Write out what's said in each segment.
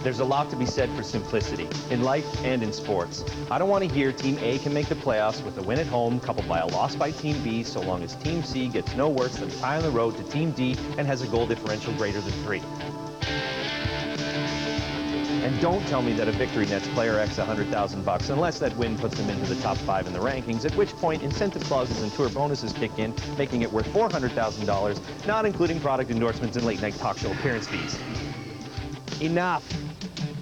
There's a lot to be said for simplicity, in life and in sports. I don't want to hear Team A can make the playoffs with a win at home coupled by a loss by Team B so long as Team C gets no worse than a tie on the road to Team D and has a goal differential greater than 3. And don't tell me that a victory nets player X $100,000 unless that win puts them into the top 5 in the rankings, at which point incentive clauses and tour bonuses kick in, making it worth $400,000, not including product endorsements and late-night talk show appearance fees. Enough.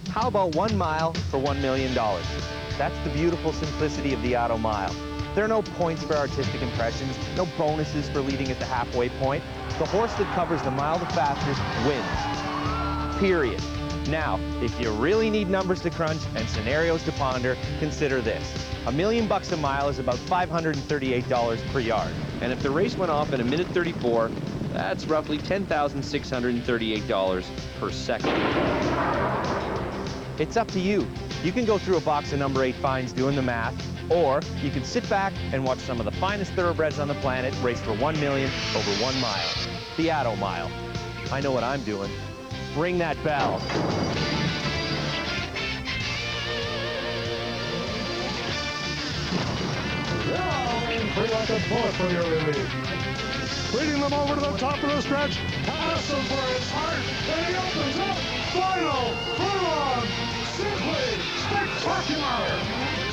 How about 1 mile for $1 million? That's the beautiful simplicity of the Atto Mile. There are no points for artistic impressions, no bonuses for leading at the halfway point. The horse that covers the mile the fastest wins. Period. Now, if you really need numbers to crunch and scenarios to ponder, consider this. $1 million a mile is about $538 per yard. And if the race went off at 1:34, that's roughly $10,638 per second. It's up to you. You can go through a box of number 8 finds doing the math, or you can sit back and watch some of the finest thoroughbreds on the planet race for $1 million over 1 mile. The Atto Mile. I know what I'm doing. Ring that bell. Free like a bullet for your relief. Leading them over to the top of the stretch. Passes for his heart, and he opens up. Final furlong. Simply spectacular.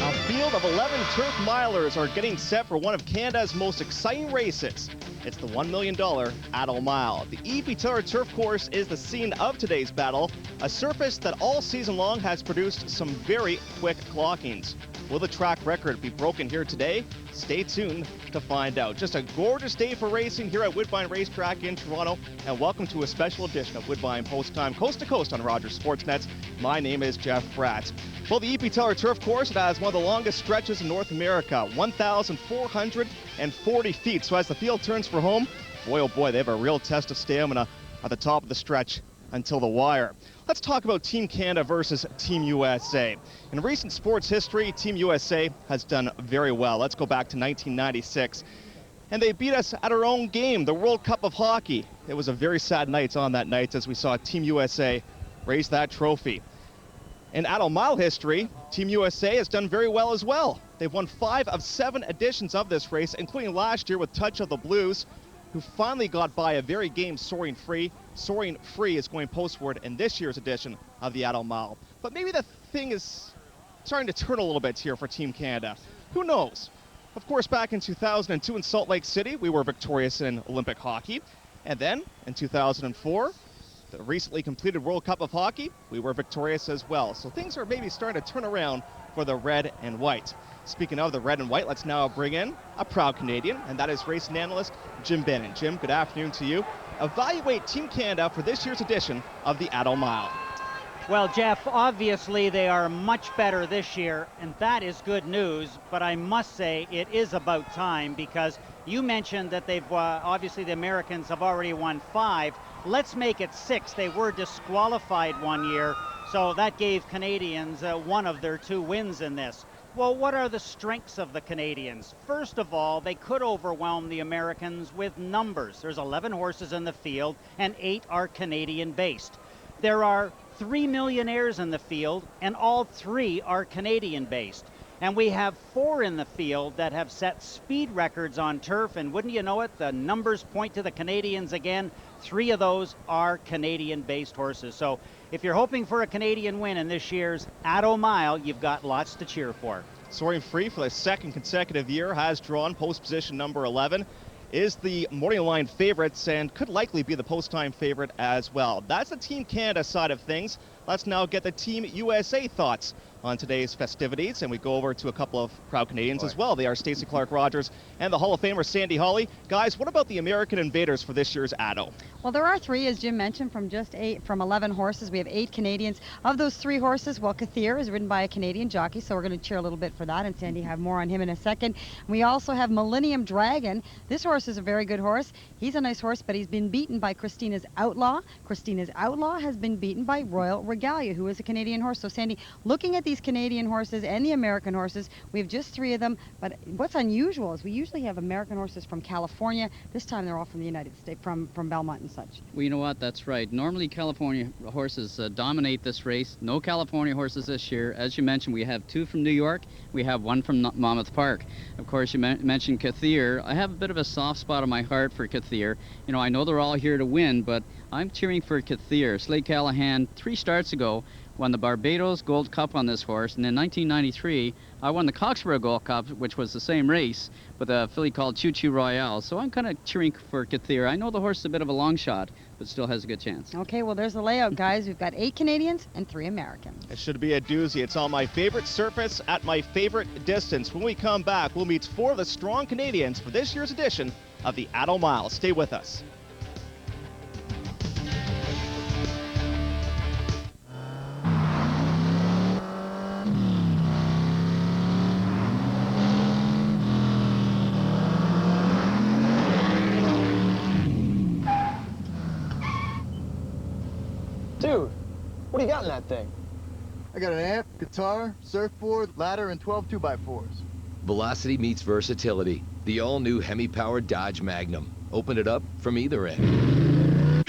A field of 11 turf milers are getting set for one of Canada's most exciting races. It's the $1 million Atto Mile. The E.P. Taylor Turf Course is the scene of today's battle, a surface that all season long has produced some very quick clockings. Will the track record be broken here today? Stay tuned to find out. Just a gorgeous day for racing here at Woodbine Racetrack in Toronto, and welcome to a special edition of Woodbine Post Time, coast to coast on Rogers Sportsnet. My name is Jeff Bratt. Well, the E.P. Taylor Turf Course, it has one of the longest stretches in North America, 1,440 feet. So as the field turns for home, boy oh boy, they have a real test of stamina at the top of the stretch until the wire. Let's talk about Team Canada versus Team USA. In recent sports history, Team USA has done very well. Let's go back to 1996. And they beat us at our own game, the World Cup of Hockey. It was a very sad night on that night as we saw Team USA raise that trophy. In Atto Mile history, Team USA has done very well as well. They've won 5 of 7 editions of this race, including last year with Touch of the Blues, who finally got by a very game Soaring Free. Soaring Free is going postward in this year's edition of the Atto Mile. But maybe the thing is starting to turn a little bit here for Team Canada. Who knows? Of course, back in 2002 in Salt Lake City, we were victorious in Olympic hockey. And then in 2004, the recently completed World Cup of Hockey, we were victorious as well. So things are maybe starting to turn around for the red and white. Speaking of the red and white, let's now bring in a proud Canadian, and that is racing analyst Jim Bannon. Jim, good afternoon to you. Evaluate Team Canada for this year's edition of the Atto Mile. Well, Jeff, obviously they are much better this year, and that is good news, but I must say it is about time, because you mentioned that they've, obviously the Americans have already won 5. Let's make it 6. They were disqualified one year, so that gave Canadians one of their 2 wins in this. Well, what are the strengths of the Canadians? First of all, they could overwhelm the Americans with numbers. There's 11 horses in the field, and 8 are Canadian-based. There are 3 millionaires in the field, and all 3 are Canadian-based. And we have 4 in the field that have set speed records on turf, and wouldn't you know it, the numbers point to the Canadians again. 3 of those are Canadian-based horses. So if you're hoping for a Canadian win in this year's Atto Mile, you've got lots to cheer for. Soaring Free for the 2nd consecutive year has drawn post position number 11. Is the morning line favorites and could likely be the post time favorite as well. That's the Team Canada side of things. Let's now get the Team USA thoughts on today's festivities, and we go over to a couple of proud Canadians as well. They are Stacey Clark-Rogers and the Hall of Famer Sandy Hawley. Guys, what about the American invaders for this year's Atto? Well, there are 3, as Jim mentioned, from 11 horses. We have 8 Canadians. Of those 3 horses, well, Kathir is ridden by a Canadian jockey, so we're going to cheer a little bit for that, and Sandy have more on him in a second. We also have Millennium Dragon. This horse is a very good horse. He's a nice horse, but he's been beaten by Christina's Outlaw. Christina's Outlaw has been beaten by Royal Regalia. Regalia, who is a Canadian horse. So Sandy, looking at these Canadian horses and the American horses, we have just 3 of them, but what's unusual is we usually have American horses from California. This time they're all from the United States, from Belmont and such. Well, you know what? That's right. Normally California horses dominate this race. No California horses this year. As you mentioned, we have 2 from New York. We have 1 from Monmouth Park. Of course, you mentioned Kathir. I have a bit of a soft spot in my heart for Kathir. You know, I know they're all here to win, but I'm cheering for Kathir. Slade Callahan, 3 starts ago, won the Barbados Gold Cup on this horse, and in 1993, I won the Coxborough Gold Cup, which was the same race, with a filly called Choo Choo Royale. So I'm kind of cheering for Kathir. I know the horse is a bit of a long shot, but still has a good chance. Okay, well, there's the layout, guys. We've got 8 Canadians and 3 Americans. It should be a doozy. It's on my favorite surface at my favorite distance. When we come back, we'll meet 4 of the strong Canadians for this year's edition of the Atto Mile. Stay with us. Dude, what do you got in that thing? I got an amp, guitar, surfboard, ladder, and 12 2x4s. Velocity meets versatility. The all-new Hemi-powered Dodge Magnum. Open it up from either end.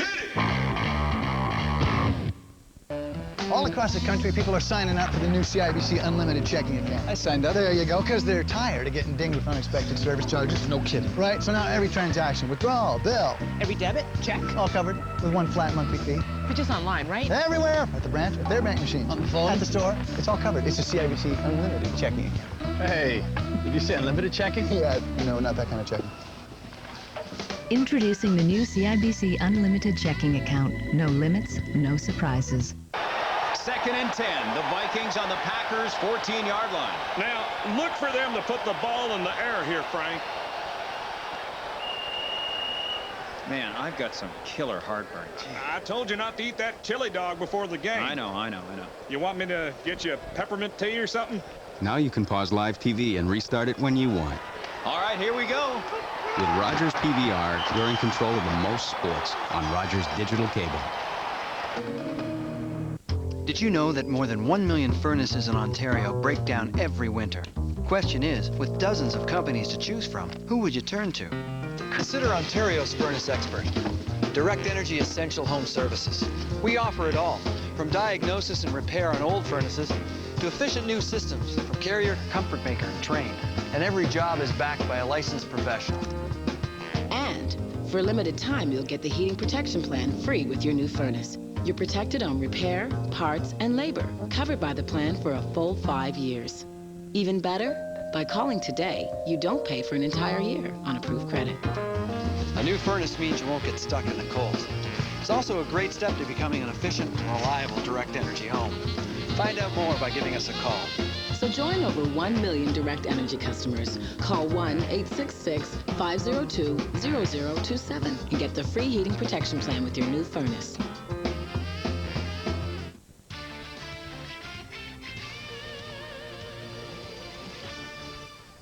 All across the country, people are signing up for the new CIBC Unlimited checking account. I signed up. There you go, because they're tired of getting dinged with unexpected service charges. No kidding. Right, so now every transaction, withdrawal, bill. Every debit, check. All covered with 1 flat monthly fee. But just online, right? Everywhere. At the branch, at their bank machines. On the phone. At the store. It's all covered. It's a CIBC Unlimited checking account. Hey, did you say unlimited checking? Yeah, no, not that kind of checking. Introducing the new CIBC Unlimited checking account. No limits, no surprises. 2nd and 10. The Vikings on the Packers' 14-yard line. Now, look for them to put the ball in the air here, Frank. Man, I've got some killer heartburn. I told you not to eat that chili dog before the game. I know. You want me to get you peppermint tea or something? Now you can pause live TV and restart it when you want. All right, here we go. With Rogers PVR, you're in control of the most sports on Rogers Digital Cable. Did you know that more than 1 million furnaces in Ontario break down every winter? Question is, with dozens of companies to choose from, who would you turn to? Consider Ontario's furnace expert, Direct Energy Essential Home Services. We offer it all, from diagnosis and repair on old furnaces to efficient new systems, from Carrier to Comfort Maker and Trane. And every job is backed by a licensed professional. And for a limited time, you'll get the heating protection plan free with your new furnace. You're protected on repair, parts, and labor, covered by the plan for a full 5 years. Even better, by calling today, you don't pay for an entire year on approved credit. A new furnace means you won't get stuck in the cold. It's also a great step to becoming an efficient and reliable direct energy home. Find out more by giving us a call. So join over 1 million direct energy customers. Call 1-866-502-0027 and get the free heating protection plan with your new furnace.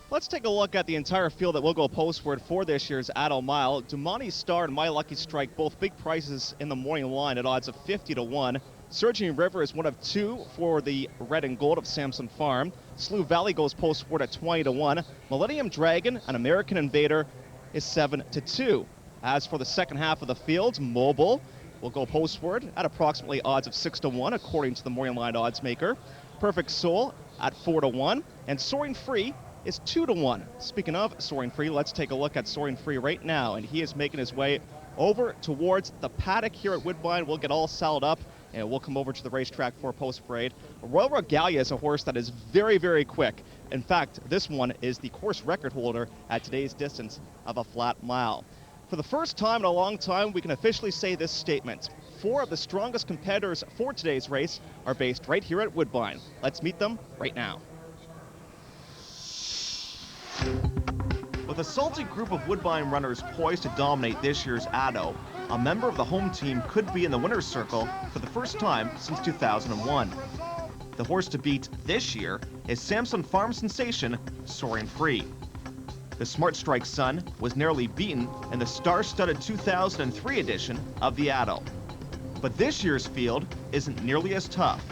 Let's take a look at the entire field that will go postward for this year's Atto Mile. Dumani Star and My Lucky Strike, both big prices in the morning line at odds of 50 to 1. Surging River is one of 2 for the red and gold of Samson Farm. Slough Valley goes postward at 20 to 1. Millennium Dragon, an American Invader, is 7 to 2. As for the second half of the field, Mobile will go postward at approximately odds of 6 to 1, according to the morning line odds maker. Perfect Soul at 4 to 1, and Soaring Free is 2 to 1. Speaking of Soaring Free, let's take a look at Soaring Free right now, and he is making his way over towards the paddock here at Woodbine. We'll get all saddled up and we'll come over to the racetrack for post parade. Royal Regalia is a horse that is very, very quick. In fact, this one is the course record holder at today's distance of a flat mile. For the first time in a long time, we can officially say this statement. 4 of the strongest competitors for today's race are based right here at Woodbine. Let's meet them right now. With a salty group of Woodbine runners poised to dominate this year's Atto, a member of the home team could be in the winner's circle for the first time since 2001. The horse to beat this year is Samson Farm sensation Soaring Free. The Smart Strike son was narrowly beaten in the star-studded 2003 edition of the Atto. But this year's field isn't nearly as tough.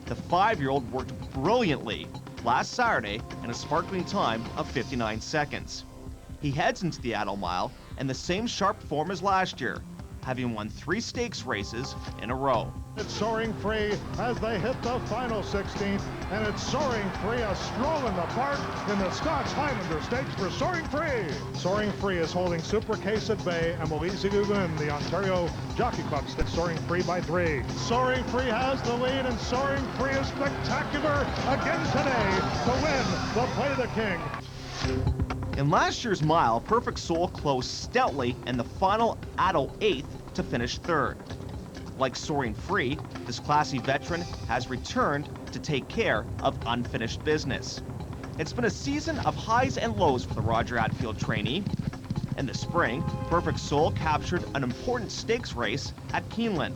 The 5-year-old worked brilliantly last Saturday in a sparkling time of 59 seconds. He heads into the Atto Mile in the same sharp form as last year, having won 3 stakes races in a row. It's Soaring Free as they hit the final 16th, and it's Soaring Free, a stroll in the park in the Scots Highlander Stakes for Soaring Free. Soaring Free is holding Super Case at bay and will easily win the Ontario Jockey Club Stakes. Soaring Free by 3. Soaring Free has the lead, and Soaring Free is spectacular again today to win the Play the King. In last year's mile, Perfect Soul closed stoutly in the final Atto 8th to finish 3rd. Like Soaring Free, this classy veteran has returned to take care of unfinished business. It's been a season of highs and lows for the Roger Attfield trainee. In the spring, Perfect Soul captured an important stakes race at Keeneland.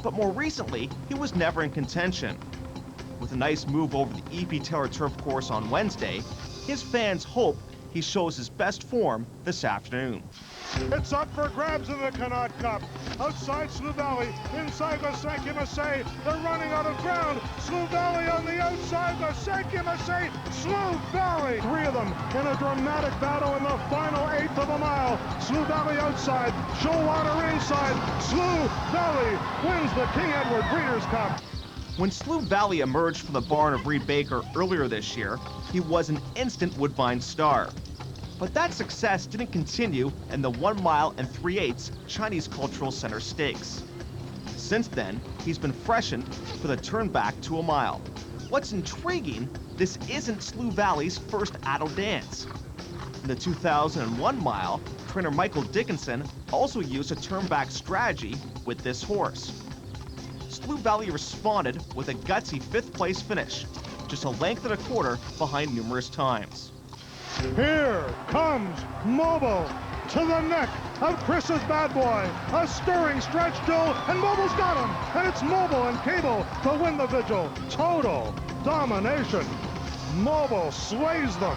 But more recently, he was never in contention. With a nice move over the E.P. Taylor turf course on Wednesday, his fans hope he shows his best form this afternoon. It's up for grabs in the Connaught Cup. Outside Slough Valley, inside the Cinq Massey. They're running out of ground. Slough Valley on the outside, the Cinq Massey, Slough Valley. 3 of them in a dramatic battle in the final 1/8 of a mile. Slough Valley outside, Shoalwater inside. Slough Valley wins the King Edward Breeders' Cup. When Slough Valley emerged from the barn of Reed Baker earlier this year, he was an instant Woodbine star. But that success didn't continue in the 1 mile and 3/8 Chinese Cultural Center Stakes. Since then, he's been freshened for the turn back to a mile. What's intriguing, this isn't Slough Valley's first Atto dance. In the 2001 mile, trainer Michael Dickinson also used a turn back strategy with this horse. Slough Valley responded with a gutsy 5th place finish, just a length and a quarter behind numerous times. Here comes Mobile to the neck of Chris's Bad Boy. A stirring stretch, Joe, and Mobile's got him. And it's Mobile and Kabel to win the vigil. Total domination. Mobile slays them.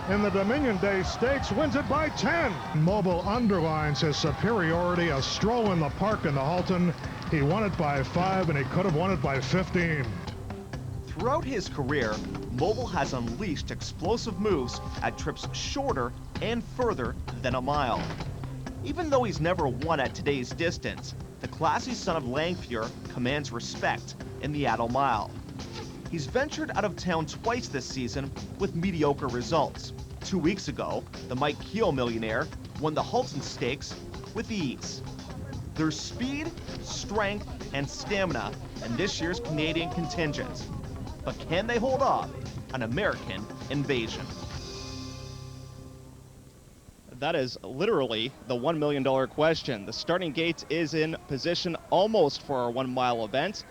In the Dominion Day Stakes, wins it by 10. Mobile underlines his superiority, a stroll in the park in the Halton. He won it by 5, and he could have won it by 15. Throughout his career, Mobile has unleashed explosive moves at trips shorter and further than a mile. Even though he's never won at today's distance, the classy son of Langmuir commands respect in the Atto Mile. He's ventured out of town twice this season with mediocre results. 2 weeks ago, the Mike Keogh millionaire won the Halton Stakes with ease. There's speed, strength, and stamina in this year's Canadian contingent. But can they hold off an American invasion? That is literally the $1 million question. The starting gate is in position almost for our 1 mile event.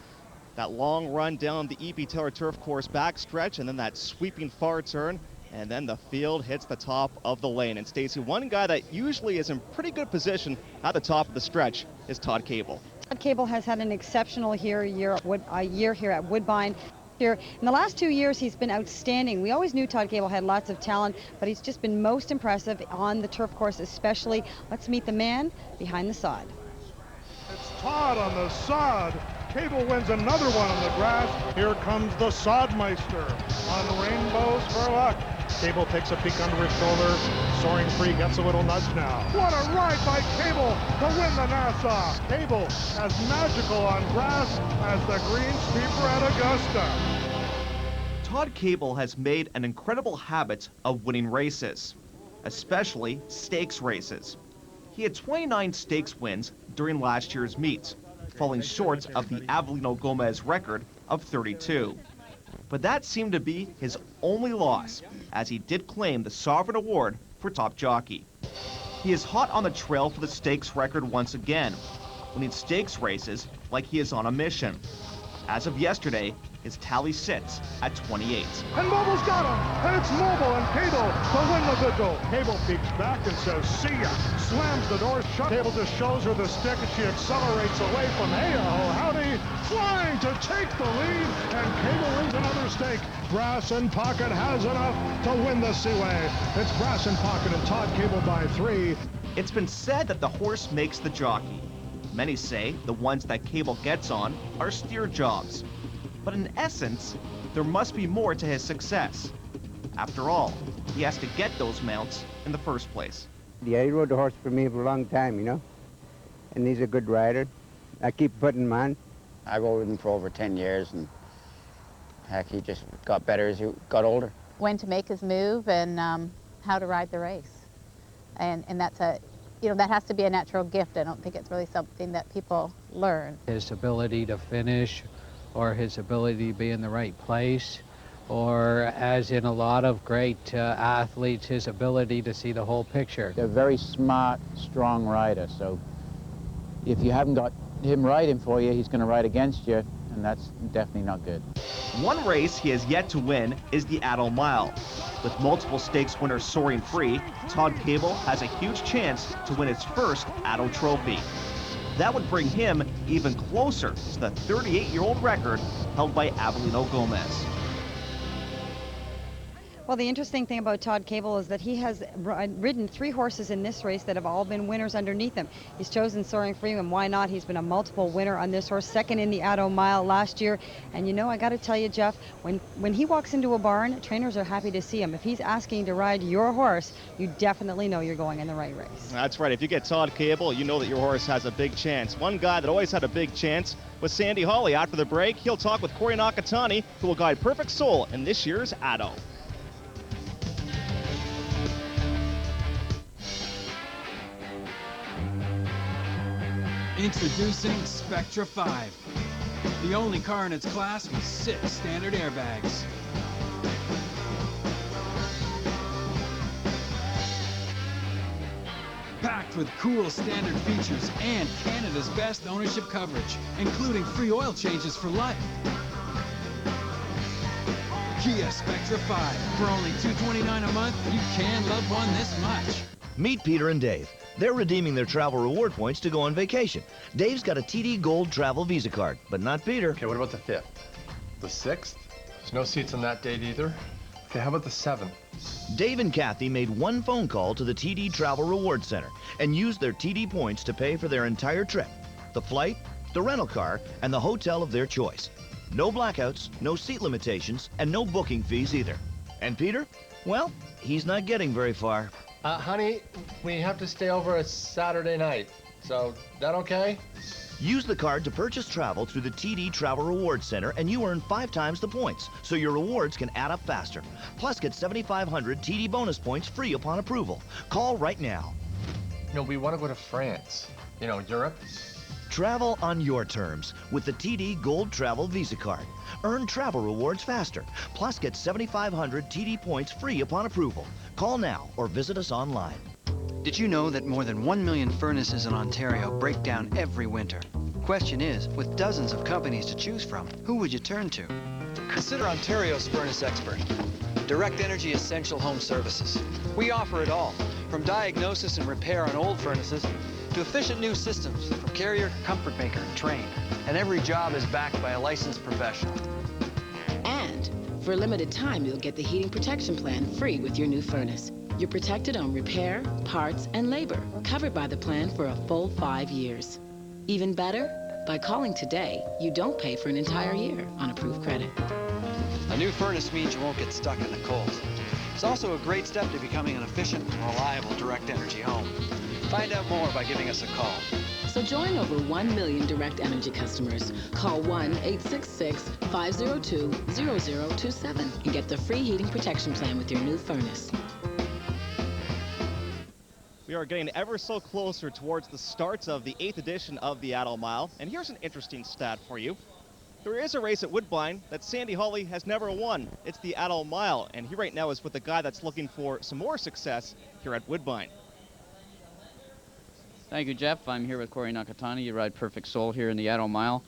That long run down the E.P. Taylor turf course backstretch, and then that sweeping far turn, and then the field hits the top of the lane. And Stacey, one guy that usually is in pretty good position at the top of the stretch is Todd Kabel. Todd Kabel has had an exceptional year here at Woodbine. In the last 2 years, he's been outstanding. We always knew Todd Kabel had lots of talent, but he's just been most impressive on the turf course especially. Let's meet the man behind the sod. It's Todd on the sod. Kabel wins another one on the grass. Here comes the Sodmeister on rainbows for luck. Kabel takes a peek under his shoulder. Soaring Free gets a little nudge now. What a ride by Kabel to win the Nassau. Kabel as magical on grass as the greenskeeper at Augusta. Todd Kabel has made an incredible habit of winning races, especially stakes races. He had 29 stakes wins during last year's meet, falling short of the Avelino Gomez record of 32. But that seemed to be his only loss, as he did claim the Sovereign Award for top jockey. He is hot on the trail for the stakes record once again, winning stakes races like he is on a mission. As of yesterday, his tally sits at 28. And Mobile's got him, and it's Mobile and Kabel to win the vigil. Kabel peeks back and says, see ya. Slams the door shut. Kabel just shows her the stick, and she accelerates away from hey-oh, howdy, flying to take the lead, and Kabel wins another stake. Brass and Pocket has enough to win the Seaway. It's Brass and Pocket and Todd Kabel by 3. It's been said that the horse makes the jockey. Many say the ones that Kabel gets on are steer jobs. But in essence, there must be more to his success. After all, he has to get those mounts in the first place. Yeah, he rode the horse for me for a long time, you know, and he's a good rider. I keep putting him on. I rode him for over 10 years, and heck, he just got better as he got older. When to make his move and how to ride the race. And that's a, that has to be a natural gift. I don't think it's really something that people learn. His ability to finish, or his ability to be in the right place, or as in a lot of great athletes, his ability to see the whole picture. They're a very smart, strong rider, so if you haven't got him riding for you, he's going to ride against you, and that's definitely not good. One race he has yet to win is the Atto Mile. With multiple stakes winners soaring free, Todd Kabel has a huge chance to win his first Atto trophy. That would bring him even closer to the 38-year-old record held by Avelino Gomez. Well, the interesting thing about Todd Kabel is that he has ridden 3 horses in this race that have all been winners underneath him. He's chosen Soaring Free, and why not? He's been a multiple winner on this horse, second in the Atto Mile last year. And you know, I got to tell you, Jeff, when he walks into a barn, trainers are happy to see him. If he's asking to ride your horse, you definitely know you're going in the right race. That's right. If you get Todd Kabel, you know that your horse has a big chance. One guy that always had a big chance was Sandy Hawley. After the break, he'll talk with Corey Nakatani, who will guide Perfect Soul in this year's Atto. Introducing Spectra 5, the only car in its class with 6 standard airbags. Packed with cool standard features and Canada's best ownership coverage, including free oil changes for life. Kia Spectra 5, for only $229 a month, you can love one this much. Meet Peter and Dave. They're redeeming their travel reward points to go on vacation. Dave's got a TD Gold Travel Visa card, but not Peter. Okay, what about the 5th? The 6th? There's no seats on that date either. Okay, how about the 7th? Dave and Kathy made one phone call to the TD Travel Reward Center and used their TD points to pay for their entire trip. The flight, the rental car, and the hotel of their choice. No blackouts, no seat limitations, and no booking fees either. And Peter? Well, he's not getting very far. Honey, we have to stay over a Saturday night. So, that okay? Use the card to purchase travel through the TD Travel Reward Center, and you earn 5 times the points, so your rewards can add up faster. Plus, get 7,500 TD bonus points free upon approval. Call right now. No, we want to go to France. You know, Europe. Travel on your terms with the TD Gold Travel Visa card. Earn travel rewards faster. Plus, get 7,500 TD points free upon approval. Call now or visit us online. Did you know that more than 1 million furnaces in Ontario break down every winter? Question is, with dozens of companies to choose from, who would you turn to? Consider Ontario's furnace expert. Direct Energy Essential Home Services. We offer it all, from diagnosis and repair on old furnaces to efficient new systems, from Carrier to Comfort Maker and Train. And every job is backed by a licensed professional. And for a limited time, you'll get the heating protection plan free with your new furnace. You're protected on repair, parts, and labor, covered by the plan for a full 5 years. Even better, by calling today, you don't pay for an entire year on approved credit. A new furnace means you won't get stuck in the cold. It's also a great step to becoming an efficient and reliable direct energy home. Find out more by giving us a call. So join over 1 million direct energy customers. Call 1-866-502-0027 and get the free heating protection plan with your new furnace. We are getting ever so closer towards the start of the 8th edition of the Atto Mile. And here's an interesting stat for you. There is a race at Woodbine that Sandy Hawley has never won. It's the Atto Mile, and he right now is with a guy that's looking for some more success here at Woodbine. Thank you, Jeff. I'm here with Corey Nakatani. You ride Perfect Soul here in the Atto Mile.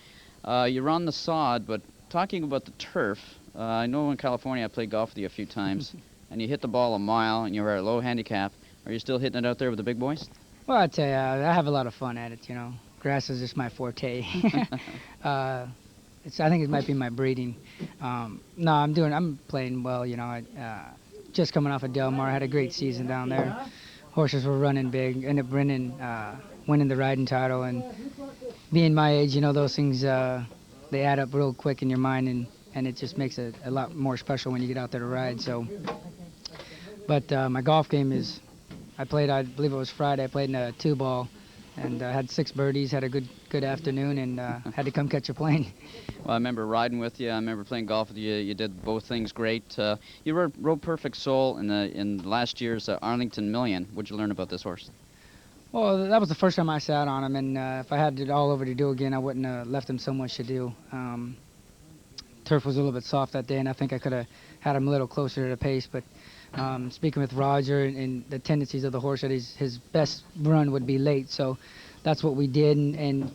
You're on the sod, but talking about the turf, I know in California I played golf with you a few times, and you hit the ball a mile, and you were at a low handicap. Are you still hitting it out there with the big boys? Well, I tell you, I have a lot of fun at it, you know. Grass is just my forte. I think it might be my breeding. No, I'm playing well, you know. Just coming off of Del Mar, I had a great season down there. Horses were running big, ended up winning the riding title, and being my age, you know, those things, they add up real quick in your mind, and it just makes it a lot more special when you get out there to ride. So, but my golf game is, I believe it was Friday, I played in a 2-ball, and had 6 birdies, had a good afternoon, and had to come catch a plane. Well, I remember riding with you. I remember playing golf with you. You did both things great. You rode Perfect Soul in last year's Arlington Million. What'd you learn about this horse? Well, that was the first time I sat on him, and if I had it all over to do again, I wouldn't have left him so much to do. Turf was a little bit soft that day, and I think I could have had him a little closer to the pace, but speaking with Roger and the tendencies of the horse, that his best run would be late, so that's what we did, and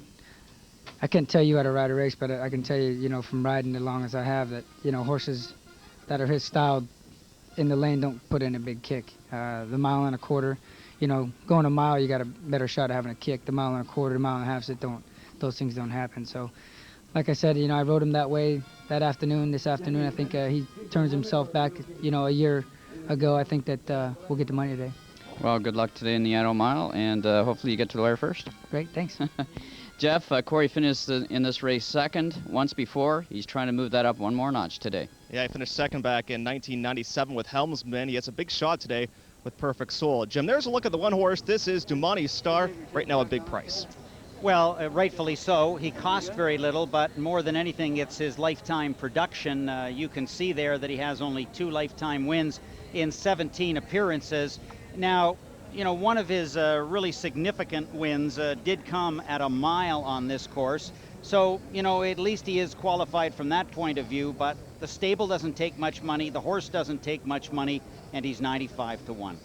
I can't tell you how to ride a race, but I can tell you, you know, from riding as long as I have, that, you know, horses that are his style in the lane don't put in a big kick. The 1.25 miles, you know, going a mile, you got a better shot of having a kick. The 1.25 miles, the 1.5 miles, those things don't happen. So, like I said, you know, I rode him that way that afternoon. This afternoon, I think he turns himself back, you know, a year ago. I think that we'll get the money today. Well, good luck today in the Atto Mile, and hopefully you get to the wire first. Great, thanks. Jeff, Corey finished in this race second once before. He's trying to move that up one more notch today. Yeah, he finished second back in 1997 with Helmsman. He has a big shot today with Perfect Soul. Jim, there's a look at the one horse. This is Dumani's Star, right now a big price. Well, rightfully so. He cost very little, but more than anything, it's his lifetime production. You can see there that he has only 2 lifetime wins in 17 appearances. Now, you know, one of his really significant wins did come at a mile on this course. So, you know, at least he is qualified from that point of view, but the stable doesn't take much money, the horse doesn't take much money, and he's 95 to 1.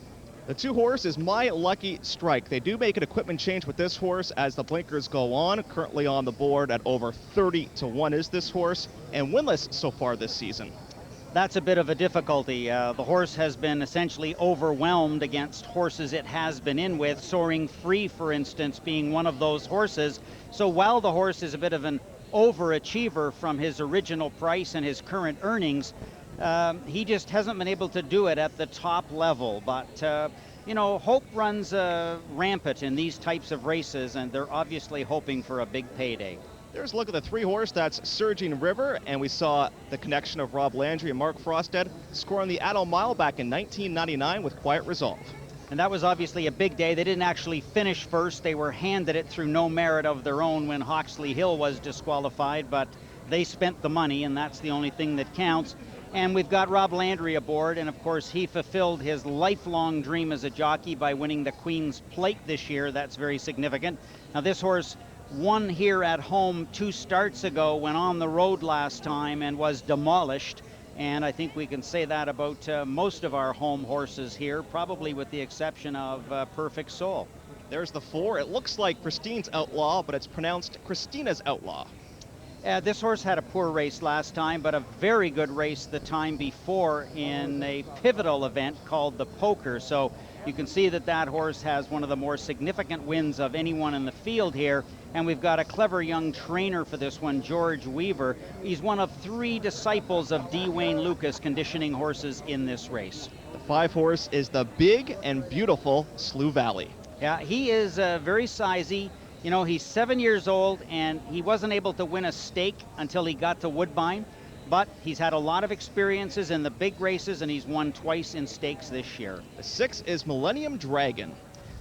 The 2 horse is My Lucky Strike. They do make an equipment change with this horse as the blinkers go on. Currently on the board at over 30 to 1 is this horse, and winless so far this season. That's a bit of a difficulty. The horse has been essentially overwhelmed against horses it has been in with, Soaring Free, for instance, being one of those horses. So while the horse is a bit of an overachiever from his original price and his current earnings, he just hasn't been able to do it at the top level. But, you know, hope runs rampant in these types of races, and they're obviously hoping for a big payday. There's a look at the 3 horse, that's Surging River, and we saw the connection of Rob Landry and Mark Frosted scoring the Atto Mile back in 1999 with quiet resolve. And that was obviously a big day. They didn't actually finish first. They were handed it through no merit of their own when Hawksley Hill was disqualified, but they spent the money, and that's the only thing that counts. And we've got Rob Landry aboard, and of course he fulfilled his lifelong dream as a jockey by winning the Queen's Plate this year. That's very significant. Now this horse won here at home 2 starts ago, went on the road last time and was demolished. And I think we can say that about most of our home horses here, probably with the exception of Perfect Soul. There's the 4. It looks like Christine's Outlaw, but it's pronounced Christina's Outlaw. This horse had a poor race last time, but a very good race the time before in a pivotal event called the Poker. So you can see that that horse has one of the more significant wins of anyone in the field here. And we've got a clever young trainer for this one, George Weaver. He's one of 3 disciples of D. Wayne Lucas conditioning horses in this race. The 5 horse is the big and beautiful Slough Valley. Yeah, he is very sizey. You know, he's 7 years old, and he wasn't able to win a stake until he got to Woodbine. But he's had a lot of experiences in the big races, and he's won twice in stakes this year. The 6 is Millennium Dragon.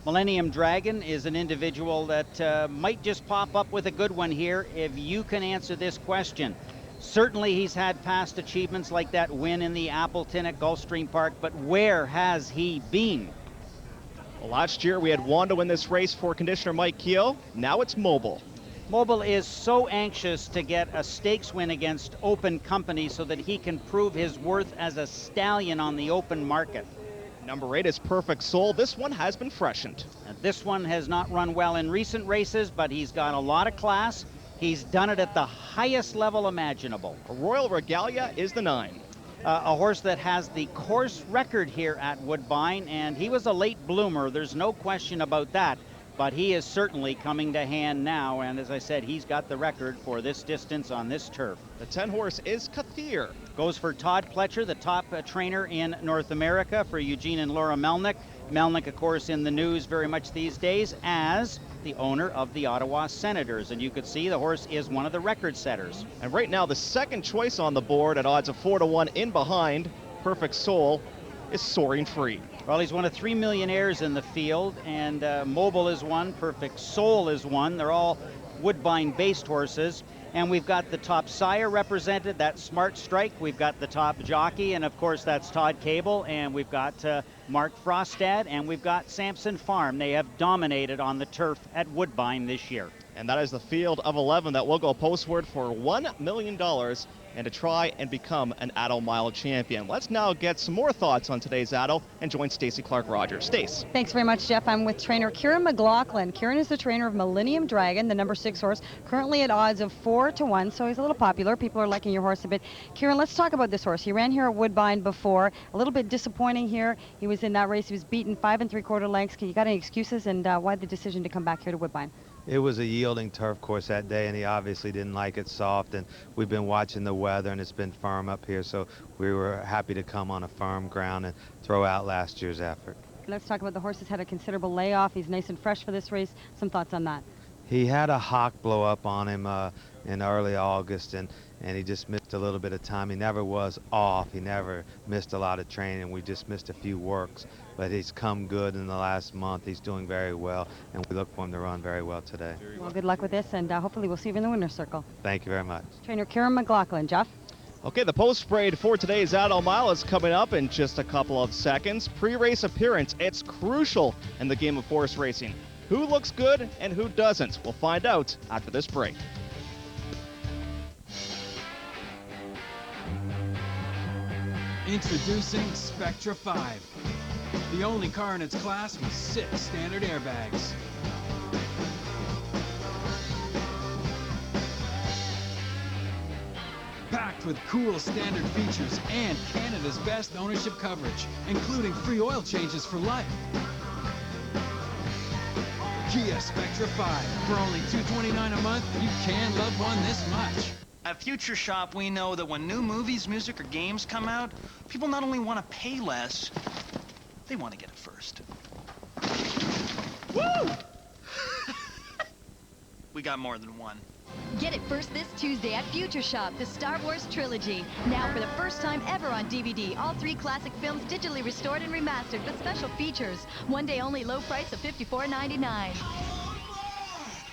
Millennium Dragon is an individual that might just pop up with a good one here if you can answer this question. Certainly he's had past achievements like that win in the Appleton at Gulfstream Park, but where has he been? Well, last year we had Wanda win this race for conditioner Mike Keogh. Now it's Mobile. Mobile is so anxious to get a stakes win against open company so that he can prove his worth as a stallion on the open market. Number 8 is Perfect Soul. This one has been freshened. And this one has not run well in recent races, but he's got a lot of class. He's done it at the highest level imaginable. Royal Regalia is the 9. A horse that has the course record here at Woodbine, and he was a late bloomer. There's no question about that. But he is certainly coming to hand now, and as I said, he's got the record for this distance on this turf. The 10 horse is Kathir. Goes for Todd Pletcher, the top trainer in North America for Eugene and Laura Melnick. Melnick, of course, in the news very much these days as the owner of the Ottawa Senators. And you could see the horse is one of the record setters. And right now, the second choice on the board at odds of 4-1 in behind Perfect Soul is Soaring Free. Well, he's one of 3 millionaires in the field, and Mobile is one, Perfect Soul is one. They're all Woodbine-based horses. And we've got the top sire represented, that's Smart Strike. We've got the top jockey, and of course that's Todd Kabel. And we've got Mark Frostad, and we've got Samson Farm. They have dominated on the turf at Woodbine this year. And that is the field of 11 that will go postward for $1 million and to try and become an Atto Mile champion. Let's now get some more thoughts on today's Atto and join Stacey Clark-Rogers. Stace. Thanks very much, Jeff. I'm with trainer Kieran McLaughlin. Kieran is the trainer of Millennium Dragon, the number 6 horse, currently at odds of 4-1, so he's a little popular. People are liking your horse a bit. Kieran, let's talk about this horse. He ran here at Woodbine before. A little bit disappointing here. He was in that race. He was beaten 5 3/4 lengths. You got any excuses, and why the decision to come back here to Woodbine? It was a yielding turf course that day, and he obviously didn't like it soft, and we've been watching the weather, and it's been firm up here, so we were happy to come on a firm ground and throw out last year's effort. Let's talk about the horse. Has had a considerable layoff. He's nice and fresh for this race. Some thoughts on that? He had a hock blow up on him in early August, and he just missed a little bit of time. He never was off. He never missed a lot of training. We just missed a few works, but he's come good in the last month. He's doing very well, and we look for him to run very well today. Well, good luck with this, and hopefully we'll see you in the winner's circle. Thank you very much. Trainer Kieran McLaughlin. Jeff? Okay, the post parade for today's Atto Mile is coming up in just a couple of seconds. Pre-race appearance, it's crucial in the game of horse racing. Who looks good and who doesn't? We'll find out after this break. Introducing Spectra 5, the only car in its class with 6 standard airbags. Packed with cool standard features and Canada's best ownership coverage, including free oil changes for life. Kia Spectra 5. For only $229 a month, you can love one this much. At Future Shop, we know that when new movies, music, or games come out, people not only want to pay less, they want to get it first. Woo! We got more than one. Get it first this Tuesday at Future Shop, the Star Wars trilogy. Now for the first time ever on DVD, all 3 classic films digitally restored and remastered with special features. One day only, low price of $54.99.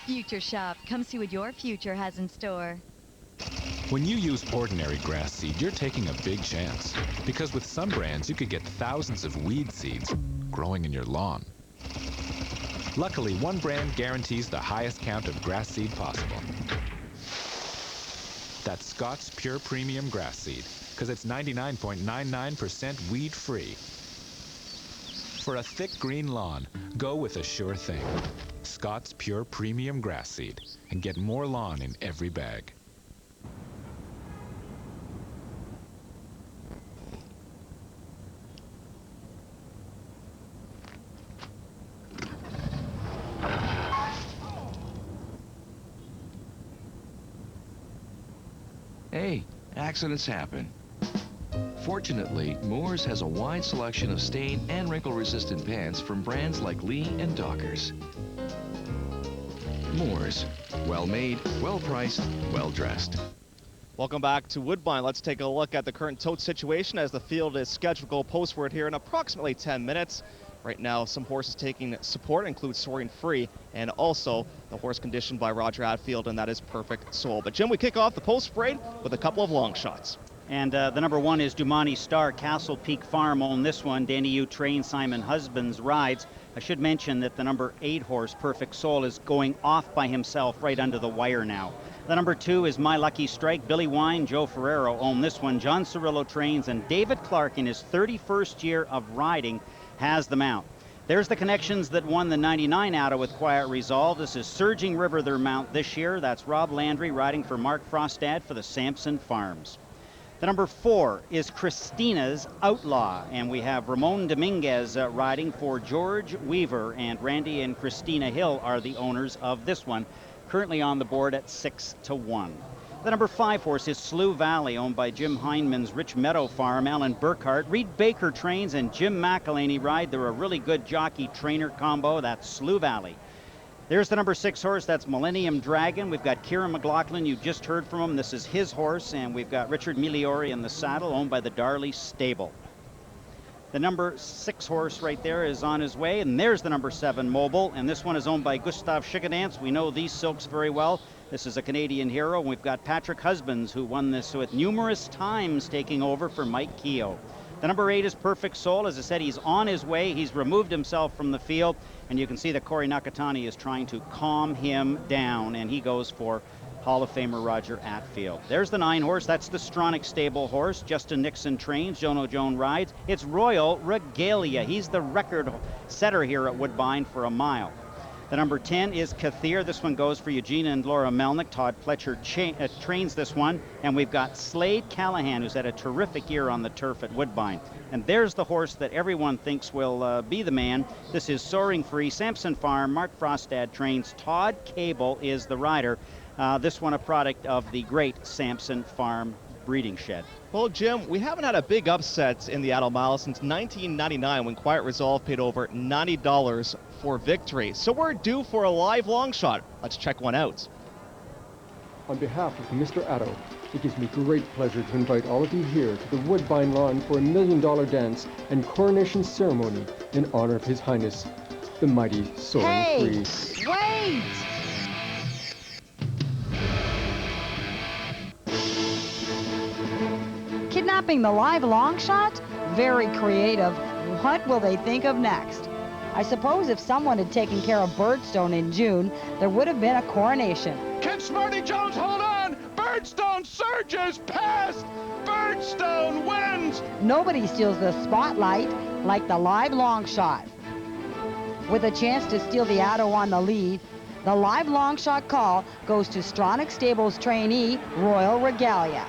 Future Shop, come see what your future has in store. When you use ordinary grass seed, you're taking a big chance. Because with some brands, you could get thousands of weed seeds growing in your lawn. Luckily, one brand guarantees the highest count of grass seed possible. That's Scott's Pure Premium Grass Seed, because it's 99.99% weed-free. For a thick green lawn, go with a sure thing. Scott's Pure Premium Grass Seed, and get more lawn in every bag. Hey, accidents happen. Fortunately, Moores has a wide selection of stain and wrinkle-resistant pants from brands like Lee and Dockers. Moores, well-made, well-priced, well-dressed. Welcome back to Woodbine. Let's take a look at the current tote situation as the field is scheduled to go postward here in approximately 10 minutes. Right now, some horses taking support include Soaring Free and also the horse conditioned by Roger Hadfield, and that is Perfect Soul. But Jim, we kick off the post parade with a couple of long shots. And the number 1 is Dumani Star. Castle Peak Farm owned this one. Danny Yu trains, Simon Husbands rides. I should mention that the number 8 horse, Perfect Soul, is going off by himself right under the wire now. The number 2 is My Lucky Strike. Billy Wine, Joe Ferrero own this one. John Cirillo trains, and David Clark, in his 31st year of riding, has the mount. There's the connections that won the 99 Atto with Quiet Resolve. This is Surging River, their mount this year. That's Rob Landry riding for Mark Frostad for the Sampson Farms. The number 4 is Christina's Outlaw, and we have Ramon Dominguez riding for George Weaver, and Randy and Christina Hill are the owners of this one, currently on the board at 6-1. The number 5 horse is Slough Valley, owned by Jim Hindman's Rich Meadow Farm. Alan Burkhart, Reed Baker trains, and Jim McElhaney ride. They're a really good jockey-trainer combo. That's Slough Valley. There's the number 6 horse. That's Millennium Dragon. We've got Kieran McLaughlin. You just heard from him. This is his horse. And we've got Richard Miliori in the saddle, owned by the Darley Stable. The number 6 horse right there is on his way. And there's the number 7 Mobile. And this one is owned by Gustav Schickedance. We know these silks very well. This is a Canadian hero. And we've got Patrick Husbands, who won this with numerous times, taking over for Mike Keogh. The number 8 is Perfect Soul. As I said, he's on his way. He's removed himself from the field. And you can see that Corey Nakatani is trying to calm him down. And he goes for Hall of Famer Roger Attfield. There's the 9 horse. That's the Stronach Stable horse. Justin Nixon trains. Jono Joan rides. It's Royal Regalia. He's the record setter here at Woodbine for a mile. The number 10 is Kathir. This one goes for Eugenia and Laura Melnick. Todd Pletcher trains this one. And we've got Slade Callahan, who's had a terrific year on the turf at Woodbine. And there's the horse that everyone thinks will be the man. This is Soaring Free. Sampson Farm. Mark Frostad trains. Todd Kabel is the rider. This one a product of the great Sampson Farm breeding shed. Well, Jim, we haven't had a big upset in the Atto Mile since 1999 when Quiet Resolve paid over $90 for victory. So we're due for a live long shot. Let's check one out. On behalf of Mr. Atto, it gives me great pleasure to invite all of you here to the Woodbine lawn for a $1 million dance and coronation ceremony in honor of His Highness, the mighty Soaring Free. Wait! Kidnapping the live long shot? Very creative. What will they think of next? I suppose if someone had taken care of Birdstone in June, there would have been a coronation. Can Smarty Jones hold on? Birdstone surges past! Birdstone wins! Nobody steals the spotlight like the live long shot. With a chance to steal the Atto on the lead, the live long shot call goes to Stronach Stables trainee, Royal Regalia.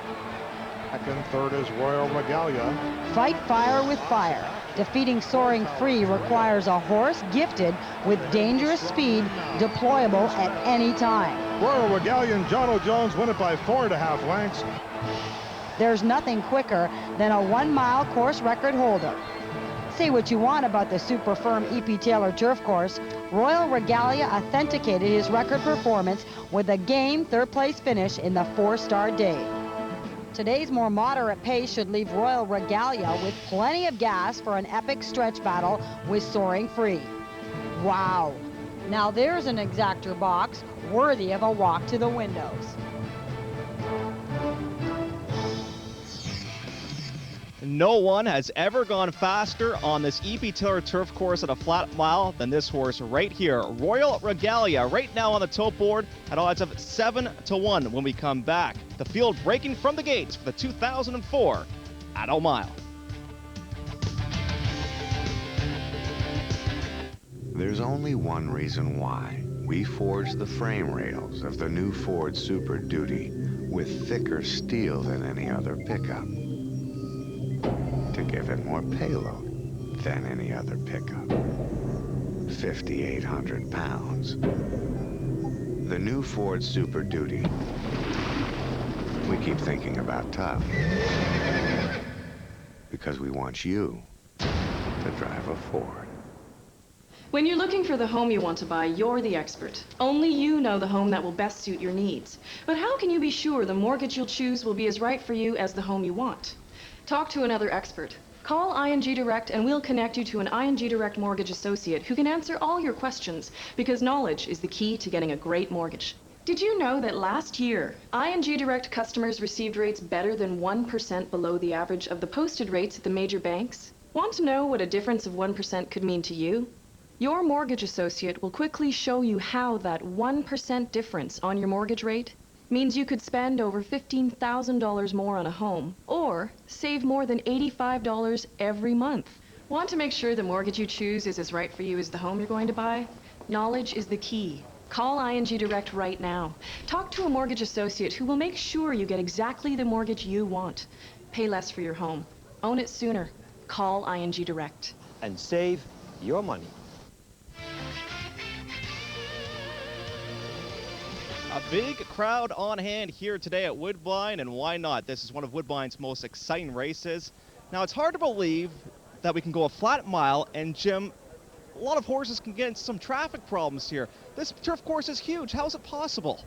Second, third is Royal Regalia. Fight fire with fire. Defeating Soaring Free requires a horse gifted with dangerous speed, deployable at any time. Royal Regalia and Jono Jones win it by 4.5 lengths. There's nothing quicker than a 1 mile course record holder. Say what you want about the super firm E.P. Taylor turf course, Royal Regalia authenticated his record performance with a game third-place finish in the 4-star day. Today's more moderate pace should leave Royal Regalia with plenty of gas for an epic stretch battle with Soaring Free. Wow! Now there's an exactor box worthy of a walk to the windows. No one has ever gone faster on this E.P. Taylor turf course at a flat mile than this horse right here. Royal Regalia right now on the tote board at odds of 7-1 when we come back. The field breaking from the gates for the 2004 Atto Mile. There's only one reason why we forged the frame rails of the new Ford Super Duty with thicker steel than any other pickup. To give it more payload than any other pickup. 5,800 pounds. The new Ford Super Duty. We keep thinking about tough. Because we want you to drive a Ford. When you're looking for the home you want to buy, you're the expert. Only you know the home that will best suit your needs. But how can you be sure the mortgage you'll choose will be as right for you as the home you want? Talk to another expert. Call ING Direct and we'll connect you to an ING Direct mortgage associate who can answer all your questions, because knowledge is the key to getting a great mortgage. Did you know that last year, ING Direct customers received rates better than 1% below the average of the posted rates at the major banks? Want to know what a difference of 1% could mean to you? Your mortgage associate will quickly show you how that 1% difference on your mortgage rate means you could spend over $15,000 more on a home, or save more than $85 every month. Want to make sure the mortgage you choose is as right for you as the home you're going to buy? Knowledge is the key. Call ING Direct right now. Talk to a mortgage associate who will make sure you get exactly the mortgage you want. Pay less for your home. Own it sooner. Call ING Direct. And save your money. A big crowd on hand here today at Woodbine, and why not? This is one of Woodbine's most exciting races. Now, it's hard to believe that we can go a flat mile, and Jim, a lot of horses can get into some traffic problems here. This turf course is huge. How is it possible?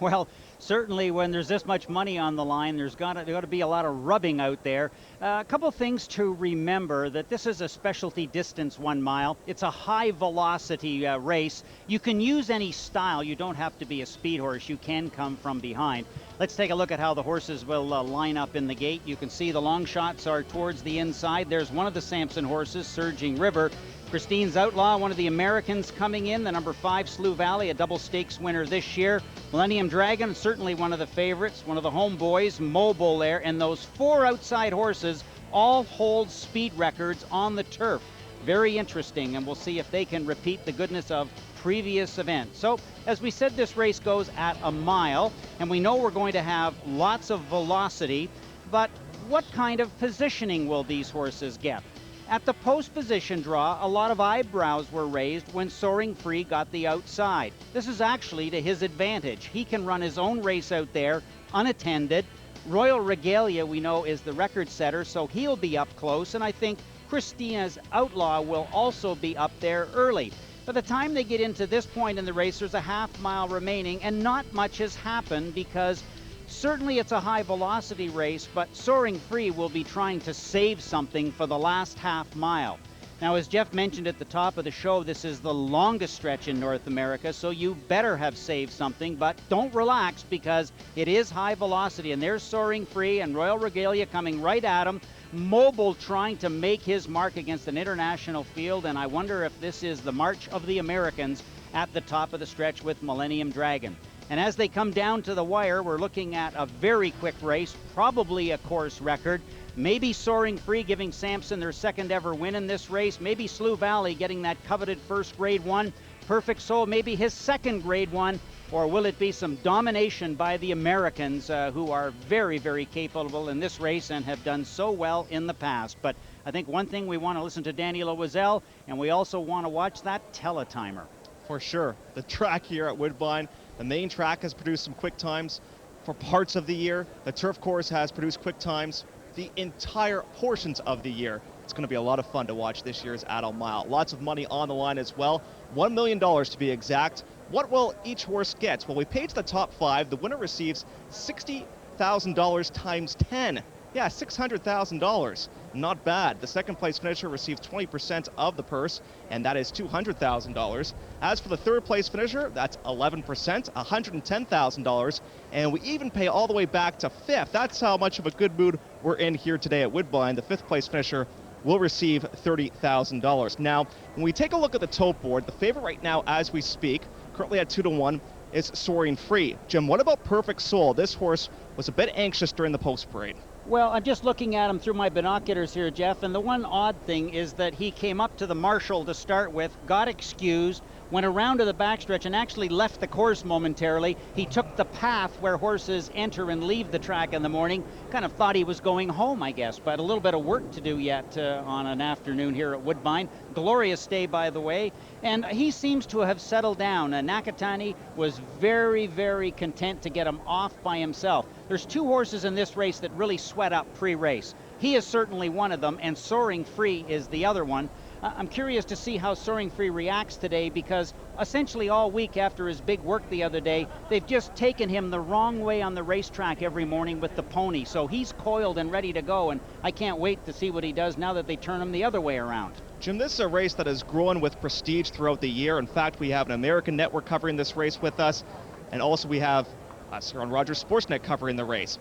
Well, certainly when there's this much money on the line, there's got to be a lot of rubbing out there. A couple things to remember, that this is a specialty distance 1 mile. It's a high velocity race. You can use any style. You don't have to be a speed horse. You can come from behind. Let's take a look at how the horses will line up in the gate. You can see the long shots are towards the inside. There's one of the Sampson horses, Surging River. Christine's Outlaw, one of the Americans coming in, the number 5 Slough Valley, a double stakes winner this year. Millennium Dragon, certainly one of the favorites, one of the homeboys, Mobile there, and those 4 outside horses all hold speed records on the turf. Very interesting, and we'll see if they can repeat the goodness of previous events. So, as we said, this race goes at a mile, and we know we're going to have lots of velocity, but what kind of positioning will these horses get? At the post position draw, a lot of eyebrows were raised when Soaring Free got the outside. This is actually to his advantage. He can run his own race out there unattended. Royal Regalia, we know, is the record setter, so he'll be up close, and I think Christina's Outlaw will also be up there early. By the time they get into this point in the race, there's a half mile remaining, and not much has happened because certainly it's a high velocity race, but Soaring Free will be trying to save something for the last half mile. Now, as Jeff mentioned at the top of the show, this is the longest stretch in North America, so you better have saved something, but don't relax because it is high velocity, and there's Soaring Free and Royal Regalia coming right at him. Mobile trying to make his mark against an international field, and I wonder if this is the march of the Americans at the top of the stretch with Millennium Dragon. And as they come down to the wire, we're looking at a very quick race, probably a course record. Maybe Soaring Free giving Sampson their second ever win in this race. Maybe Slough Valley getting that coveted first Grade 1. Perfect Soul, maybe his second Grade 1. Or will it be some domination by the Americans who are very, very capable in this race and have done so well in the past? But I think one thing, we want to listen to Danny Loisel, and we also want to watch that teletimer. For sure. The track here at Woodbine, the main track has produced some quick times for parts of the year. The turf course has produced quick times the entire portions of the year. It's going to be a lot of fun to watch this year's Atto Mile. Lots of money on the line as well. $1 million to be exact. What will each horse get? Well, we paid to the top 5. The winner receives $60,000 times 10. Yeah, $600,000. Not bad. The second place finisher receives 20% of the purse, and that is $200,000. As for the third place finisher, that's 11%, $110,000. And we even pay all the way back to fifth. That's how much of a good mood we're in here today at Woodbine. The fifth place finisher will receive $30,000. Now, when we take a look at the tote board, the favorite right now as we speak, currently at 2-1, is Soaring Free. Jim, what about Perfect Soul? This horse was a bit anxious during the post parade. Well, I'm just looking at him through my binoculars here, Jeff, and the one odd thing is that he came up to the marshal to start with, got excused, went around to the backstretch and actually left the course momentarily. He took the path where horses enter and leave the track in the morning. Kind of thought he was going home, I guess, but a little bit of work to do yet on an afternoon here at Woodbine. Glorious day, by the way, and he seems to have settled down. Nakatani was very, very content to get him off by himself. There's 2 horses in this race that really sweat up pre-race. He is certainly one of them, and Soaring Free is the other one. I'm curious to see how Soaring Free reacts today, because essentially all week after his big work the other day, they've just taken him the wrong way on the racetrack every morning with the pony. So he's coiled and ready to go, and I can't wait to see what he does now that they turn him the other way around. Jim, this is a race that has grown with prestige throughout the year. In fact, we have an American network covering this race with us, and also we have us here on Rogers Sportsnet covering the race.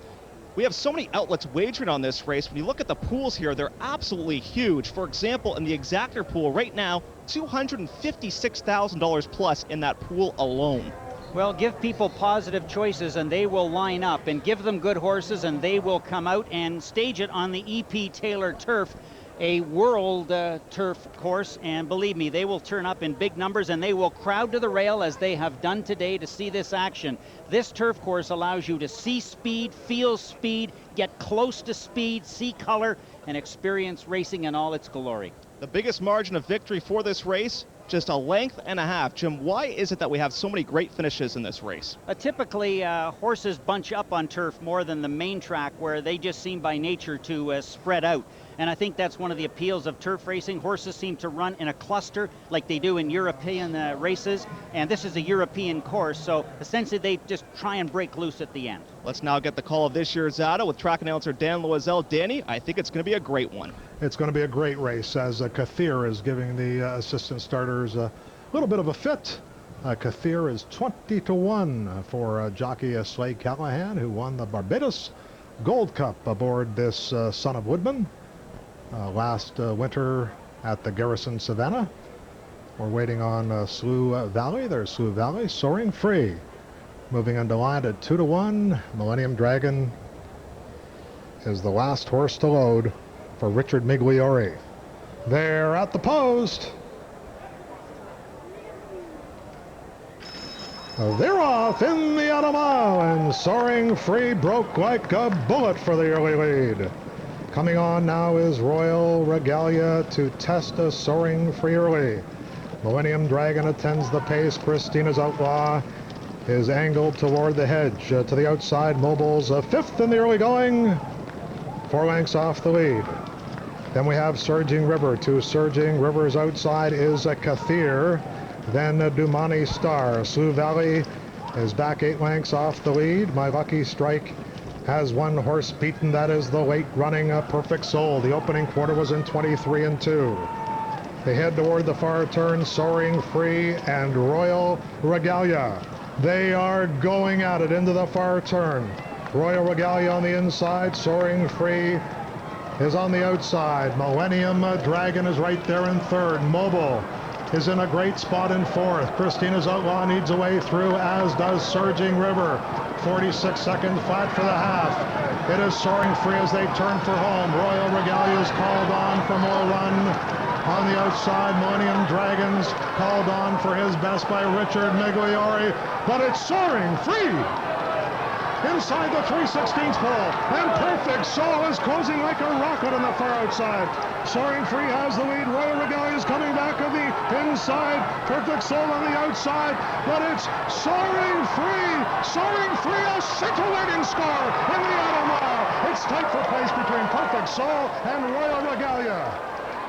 We have so many outlets wagering on this race. When you look at the pools here, they're absolutely huge. For example, in the exactor pool right now, $256,000 plus in that pool alone. Well, give people positive choices and they will line up, and give them good horses and they will come out and stage it on the E.P. Taylor turf, a world turf course, and believe me, they will turn up in big numbers and they will crowd to the rail as they have done today to see this action. This turf course allows you to see speed, feel speed, get close to speed, see color, and experience racing in all its glory. The biggest margin of victory for this race, just a length and a half. Jim, why is it that we have so many great finishes in this race? Typically, horses bunch up on turf more than the main track, where they just seem by nature to spread out. And I think that's one of the appeals of turf racing. Horses seem to run in a cluster like they do in European races, and this is a European course, so essentially they just try and break loose at the end. Let's now get the call of this year's Atto with track announcer Dan Loisel. Danny, I think it's going to be a great one. It's going to be a great race, as Kathir is giving the assistant starters a little bit of a fit. Kathir is 20-1 for jockey Slade Callahan, who won the Barbados Gold Cup aboard this son of Woodbine last winter at the Garrison Savannah. We're waiting on Slough Valley. There's Slough Valley, Soaring Free. Moving into line at 2-1. Millennium Dragon is the last horse to load for Richard Migliore. They're at the post. They're off in the Atto Mile, and Soaring Free broke like a bullet for the early lead. Coming on now is Royal Regalia to test a Soaring Free early. Millennium Dragon attends the pace. Christina's Outlaw is angled toward the hedge. To the outside, Mobile's fifth in the early going, 4 lengths off the lead. Then we have Surging River. To Surging River's outside is Kathir. Then Dumani Star. Slough Valley is back 8 lengths off the lead. My Lucky Strike has 1 horse beaten. That is the late running Perfect Soul. The opening quarter was in 23-2. They head toward the far turn, Soaring Free and Royal Regalia. They are going at it into the far turn. Royal Regalia on the inside, Soaring Free is on the outside. Millennium Dragon is right there in third. Mobile is in a great spot in fourth. Christina's Outlaw needs a way through, as does Surging River. 46 seconds flat for the half. It is Soaring Free as they turn for home. Royal Regalia is called on for more run. On the outside, Millennium Dragons called on for his best by Richard Migliore, but it's Soaring Free inside the 3/16 pole, and Perfect Soul is closing like a rocket on the far outside. Soaring Free has the lead. Royal Regalia is coming back on the inside. Perfect Soul on the outside, but it's Soaring Free. Soaring Free, a scintillating score in the Atto Mile. It's tight for place between Perfect Soul and Royal Regalia.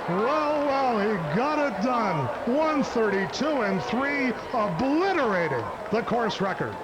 Well, he got it done. 132-3, obliterating the course record.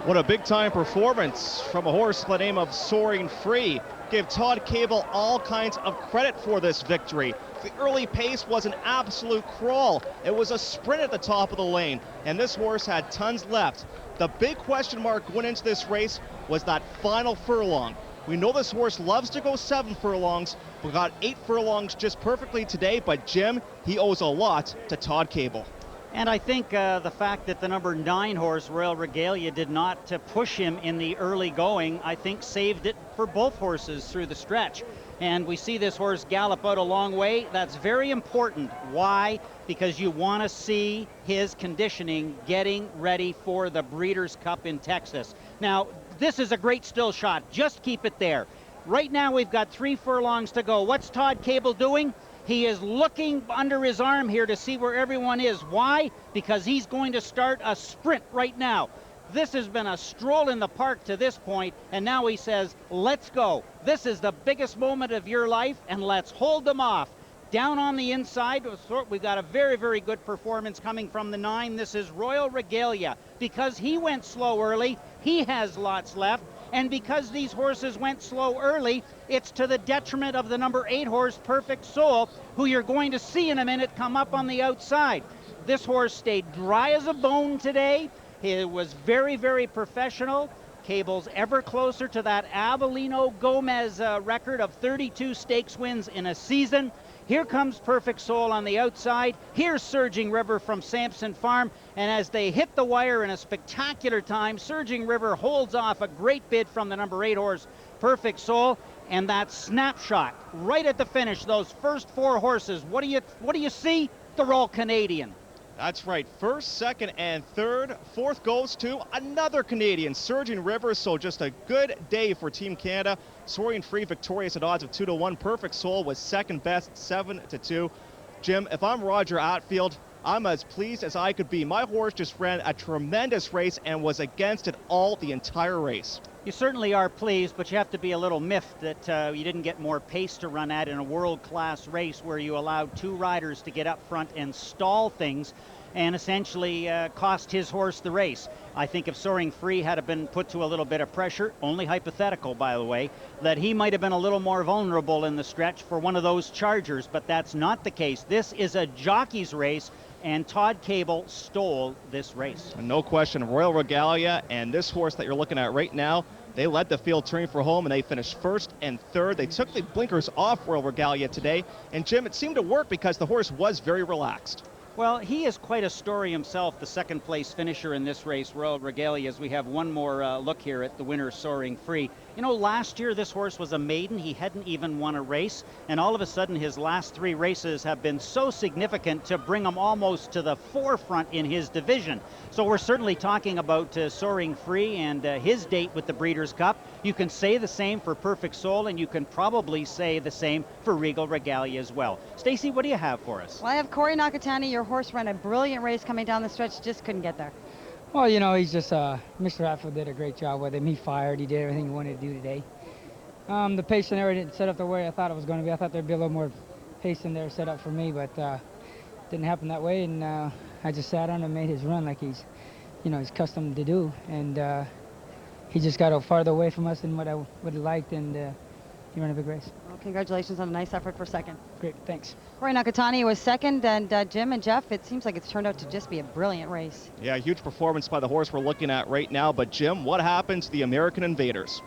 What a big-time performance from a horse by the name of Soaring Free. Give Todd Kabel all kinds of credit for this victory. The early pace was an absolute crawl. It was a sprint at the top of the lane, and this horse had tons left. The big question mark going into this race was that final furlong. We know this horse loves to go 7 furlongs, but got 8 furlongs just perfectly today, but Jim, he owes a lot to Todd Kabel. And I think the fact that the number 9 horse, Royal Regalia, did not push him in the early going, I think saved it for both horses through the stretch. And we see this horse gallop out a long way. That's very important. Why? Because you want to see his conditioning getting ready for the Breeders' Cup in Texas. Now, this is a great still shot. Just keep it there. Right now, we've got 3 furlongs to go. What's Todd Kabel doing? He is looking under his arm here to see where everyone is. Why? Because he's going to start a sprint right now. This has been a stroll in the park to this point, and now he says, let's go. This is the biggest moment of your life, and let's hold them off. Down on the inside, we've got a very, very good performance coming from the 9. This is Royal Regalia. Because he went slow early, he has lots left. And because these horses went slow early, it's to the detriment of the number 8 horse, Perfect Soul, who you're going to see in a minute come up on the outside. This horse stayed dry as a bone today. He was very, very professional. Kabel's ever closer to that Avelino Gomez record of 32 stakes wins in a season. Here comes Perfect Soul on the outside. Here's Surging River from Sampson Farm. And as they hit the wire in a spectacular time, Surging River holds off a great bid from the number 8 horse, Perfect Soul. And that snapshot right at the finish, those first 4 horses, what do you see? They're all Canadian. That's right. First, second, and third. Fourth goes to another Canadian, Surging River. So just a good day for Team Canada. Soaring Free victorious at odds of 2-1. Perfect Soul was second best, 7-2. Jim, if I'm Roger Atfield, I'm as pleased as I could be. My horse just ran a tremendous race and was against it all the entire race. You certainly are pleased, but you have to be a little miffed that you didn't get more pace to run at in a world-class race where you allowed two riders to get up front and stall things and essentially cost his horse the race. I think if Soaring Free had been put to a little bit of pressure, only hypothetical by the way, that he might have been a little more vulnerable in the stretch for one of those chargers, but that's not the case. This is a jockey's race, and Todd Kabel stole this race. No question, Royal Regalia and this horse that you're looking at right now, they led the field turning for home and they finished first and third. They took the blinkers off Royal Regalia today, and Jim, it seemed to work because the horse was very relaxed. Well, he is quite a story himself, the second place finisher in this race, Royal Regalia, as we have one more look here at the winner, Soaring Free. You know, last year this horse was a maiden. He hadn't even won a race, and all of a sudden his last three races have been so significant to bring him almost to the forefront in his division. So we're certainly talking about Soaring Free and his date with the Breeders' Cup. You can say the same for Perfect Soul, and you can probably say the same for Regal Regalia as well. Stacey, what do you have for us? Well, I have Corey Nakatani. Your horse ran a brilliant race coming down the stretch, just couldn't get there. Well, you know, he's just, Mr. Hatfield did a great job with him. He fired, he did everything he wanted to do today. The pace and everything didn't set up the way I thought it was going to be. I thought there'd be a little more pace in there set up for me, but didn't happen that way, and I just sat on him and made his run like he's accustomed to do, and he just got farther away from us than what I would have liked, and he ran a big race. Well, congratulations on a nice effort for second. Great, thanks. Corey Nakatani was second, and Jim and Jeff, it seems like it's turned out to just be a brilliant race. Yeah, huge performance by the horse we're looking at right now, but Jim, what happened to the American Invaders?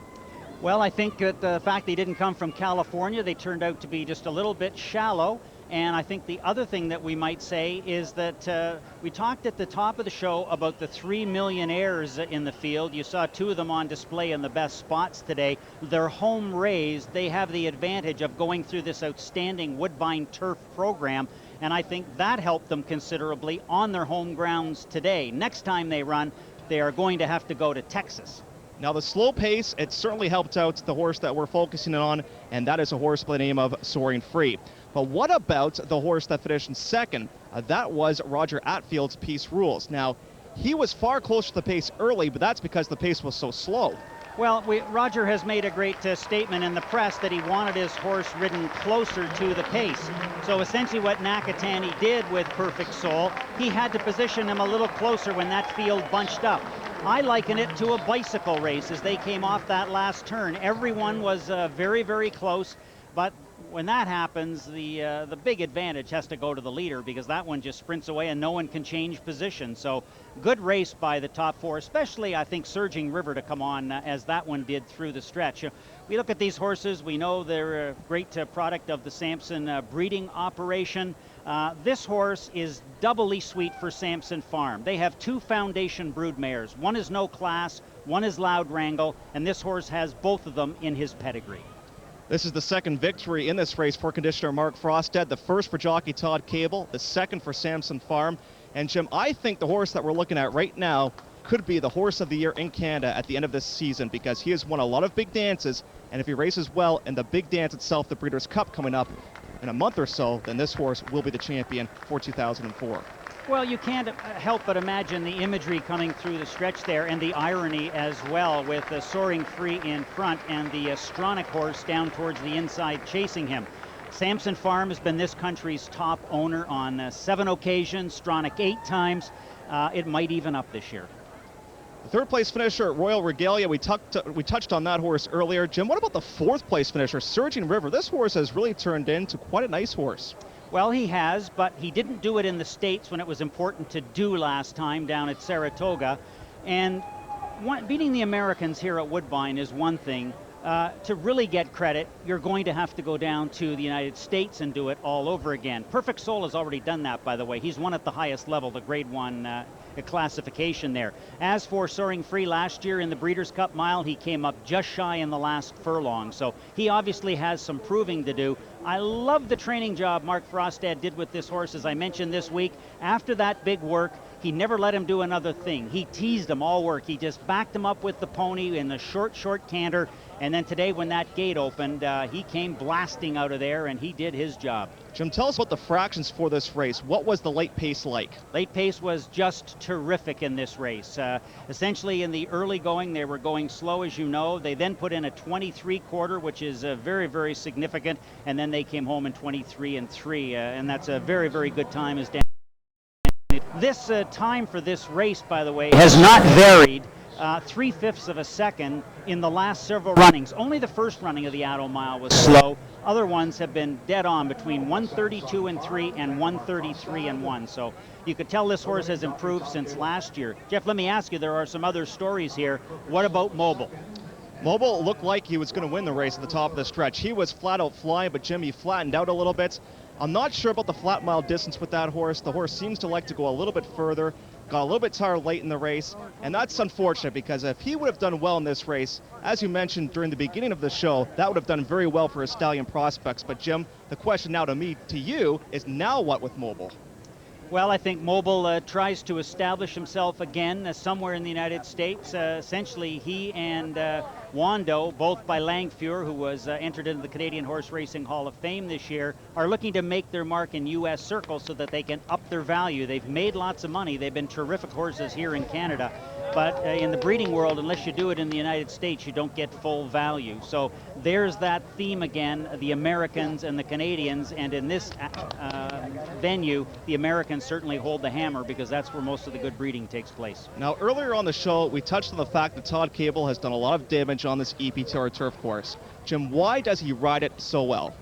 Well, I think that the fact they didn't come from California, they turned out to be just a little bit shallow. And I think the other thing that we might say is that we talked at the top of the show about the 3 millionaires in the field. You saw two of them on display in the best spots today. They're home raised. They have the advantage of going through this outstanding Woodbine turf program, and I think that helped them considerably on their home grounds today. Next time they run, they are going to have to go to Texas. Now the slow pace, it certainly helped out the horse that we're focusing on, and that is a horse by the name of Soaring Free. But what about the horse that finished in second? That was Roger Attfield's Peace Rules. Now, he was far closer to the pace early, but that's because the pace was so slow. Well, Roger has made a great statement in the press that he wanted his horse ridden closer to the pace. So essentially what Nakatani did with Perfect Soul, he had to position him a little closer when that field bunched up. I liken it to a bicycle race as they came off that last turn. Everyone was very, very close, but when that happens, the big advantage has to go to the leader because that one just sprints away and no one can change position. So good race by the top four, especially I think Surging River to come on as that one did through the stretch. We look at these horses, we know they're a great product of the Sampson breeding operation. This horse is doubly sweet for Sampson Farm. They have two foundation brood mares. One is No Class, one is Loud Wrangle, and this horse has both of them in his pedigree. This is the second victory in this race for conditioner Mark Frostad, the first for jockey Todd Kabel, the second for Sampson Farm. And Jim, I think the horse that we're looking at right now could be the horse of the year in Canada at the end of this season because he has won a lot of big dances, and if he races well in the big dance itself, the Breeders' Cup coming up in a month or so, then this horse will be the champion for 2004. Well, you can't help but imagine the imagery coming through the stretch there and the irony as well with Soaring Free in front and the Stronach horse down towards the inside chasing him. Sampson Farm has been this country's top owner on 7 occasions, Stronach 8 times. It might even up this year. The third place finisher, Royal Regalia, we touched on that horse earlier. Jim, what about the fourth place finisher, Surging River? This horse has really turned into quite a nice horse. Well, he has, but he didn't do it in the States when it was important to do last time down at Saratoga. And beating the Americans here at Woodbine is one thing. To really get credit, you're going to have to go down to the United States and do it all over again. Perfect Soul has already done that, by the way. He's won at the highest level, the Grade 1 classification there. As for Soaring Free last year in the Breeders' Cup Mile, he came up just shy in the last furlong. So he obviously has some proving to do. I love the training job Mark Frostad did with this horse, as I mentioned this week. After that big work, he never let him do another thing. He teased him all work. He just backed him up with the pony in the short canter. And then today when that gate opened, he came blasting out of there, and he did his job. Jim, tell us about the fractions for this race. What was the late pace like? Late pace was just terrific in this race. Essentially in the early going, they were going slow, as you know. They then put in a 23-quarter, which is very, very significant. And then they came home in 23 and 3. And that's a very, very good time, as Dan. This time for this race, by the way, has not varied 3/5 of a second in the last several runnings. Only the first running of the Atto Mile was slow. Other ones have been dead on between 132 and 3 and 133 and 1. So you could tell this horse has improved since last year. Jeff, let me ask you, there are some other stories here. What about Mobile? Mobile looked like he was going to win the race at the top of the stretch. He was flat out flying, but Jimmy flattened out a little bit. I'm not sure about the flat mile distance with that horse. The horse seems to like to go a little bit further, got a little bit tired late in the race, and that's unfortunate because if he would have done well in this race, as you mentioned during the beginning of the show, that would have done very well for his stallion prospects. But Jim, the question now to you is now what with Mobile? Well, I think Mobile tries to establish himself again somewhere in the United States. Essentially, he and Wando, both by Langfuhr, who was entered into the Canadian Horse Racing Hall of Fame this year, are looking to make their mark in U.S. circles so that they can up their value. They've made lots of money. They've been terrific horses here in Canada. But in the breeding world, unless you do it in the United States, you don't get full value. So there's that theme again, the Americans and the Canadians. And in this venue, the Americans certainly hold the hammer because that's where most of the good breeding takes place. Now, earlier on the show, we touched on the fact that Todd Kabel has done a lot of damage on this EPTR turf course. Jim, why does he ride it so well?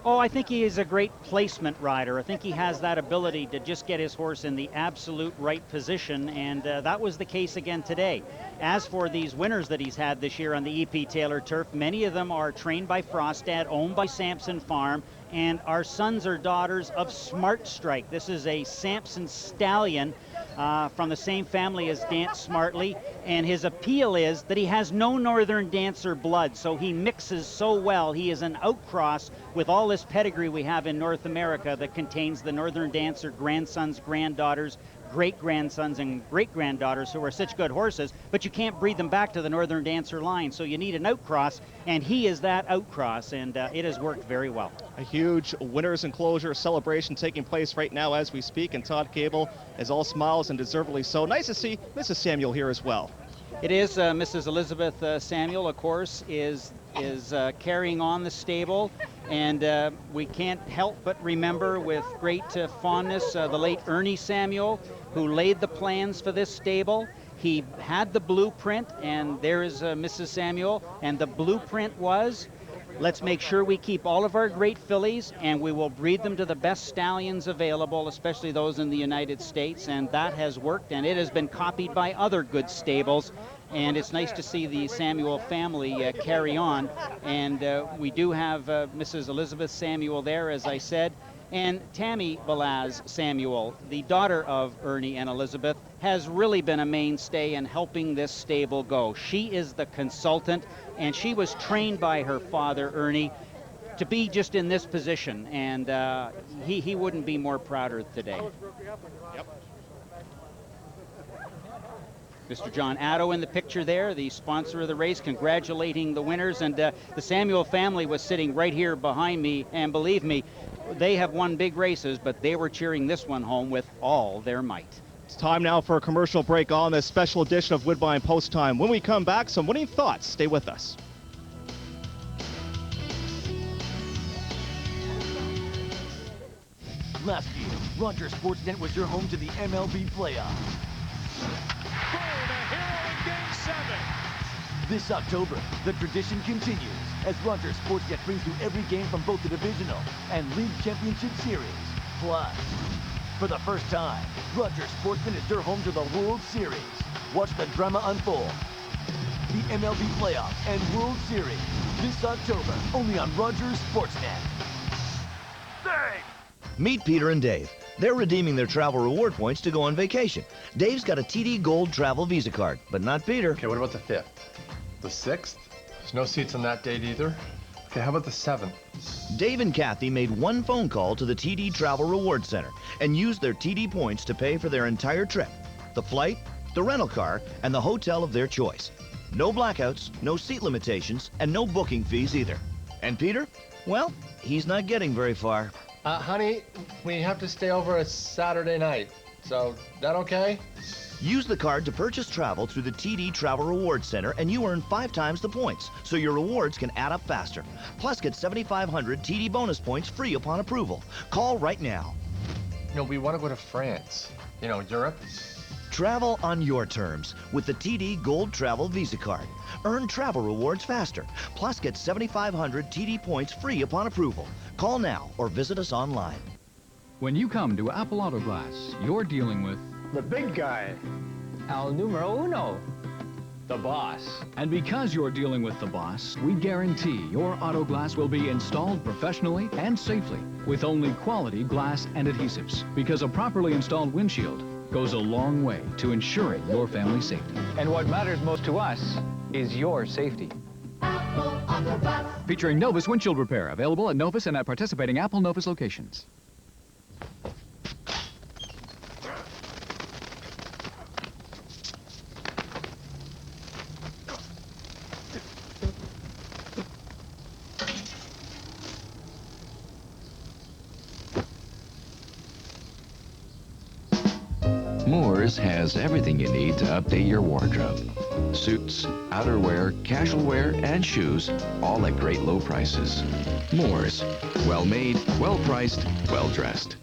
Oh, I think he is a great placement rider. I think he has that ability to just get his horse in the absolute right position, and that was the case again today. As for these winners that he's had this year on the EP Taylor turf, many of them are trained by Frostad, owned by Sampson Farm, and are sons or daughters of Smart Strike. This is a Sampson stallion from the same family as Dance Smartly, and his appeal is that he has no Northern Dancer blood, so he mixes so well. He is an outcross with all this pedigree we have in North America that contains the Northern Dancer grandsons, granddaughters, great-grandsons and great-granddaughters who are such good horses, but you can't breed them back to the Northern Dancer line, so you need an outcross, and he is that outcross, and it has worked very well. A huge winners enclosure celebration taking place right now as we speak, and Todd Kabel is all smiles and deservedly so. Nice to see Mrs. Samuel here as well. It is. Mrs. Elizabeth Samuel, of course, is carrying on the stable, and we can't help but remember with great fondness the late Ernie Samuel, who laid the plans for this stable. He had the blueprint, and there is Mrs. Samuel, and the blueprint was, let's make sure we keep all of our great fillies, and we will breed them to the best stallions available, especially those in the United States, and that has worked, and it has been copied by other good stables, and it's nice to see the Samuel family carry on, and we do have Mrs. Elizabeth Samuel there, as I said, and Tammy Balaz Samuel, the daughter of Ernie and Elizabeth, has really been a mainstay in helping this stable go. She is the consultant, and she was trained by her father, Ernie, to be just in this position, and he wouldn't be more prouder today. Yep. Mr. John Atto in the picture there, the sponsor of the race, congratulating the winners, and the Samuel family was sitting right here behind me, and believe me, they have won big races, but they were cheering this one home with all their might. It's time now for a commercial break on this special edition of Woodbine Post Time. When we come back, some winning thoughts. Stay with us. Last year, Rogers Sportsnet was your home to the MLB playoffs. Game 7. This October, the tradition continues as Rogers Sportsnet brings you every game from both the Divisional and League Championship Series. Plus, for the first time, Rogers Sportsnet is your home to the World Series. Watch the drama unfold. The MLB Playoffs and World Series this October, only on Rogers Sportsnet. Dave! Meet Peter and Dave. They're redeeming their travel reward points to go on vacation. Dave's got a TD Gold travel Visa card, but not Peter. Okay, what about the 5th? The 6th? There's no seats on that date either. Okay, how about the 7th? Dave and Kathy made one phone call to the TD Travel Reward Center and used their TD points to pay for their entire trip. The flight, the rental car, and the hotel of their choice. No blackouts, no seat limitations, and no booking fees either. And Peter? Well, he's not getting very far. Honey, we have to stay over a Saturday night. So, that okay? Use the card to purchase travel through the TD Travel Reward Center and you earn 5 times the points, so your rewards can add up faster. Plus, get 7,500 TD bonus points free upon approval. Call right now. No, we want to go to France. You know, Europe. Travel on your terms with the TD Gold Travel Visa Card. Earn travel rewards faster. Plus, get 7,500 TD points free upon approval. Call now or visit us online. When you come to Apple Auto Glass, you're dealing with the big guy, el numero uno, the boss. And because you're dealing with the boss, we guarantee your auto glass will be installed professionally and safely with only quality glass and adhesives. Because a properly installed windshield goes a long way to ensuring your family's safety. And what matters most to us is your safety. Apple Auto Glass. Featuring Novus Windshield Repair, available at Novus and at participating Apple Novus locations. Moores has everything you need to update your wardrobe. Suits, outerwear, casual wear, and shoes, all at great low prices. Moores, well made, well priced, well dressed.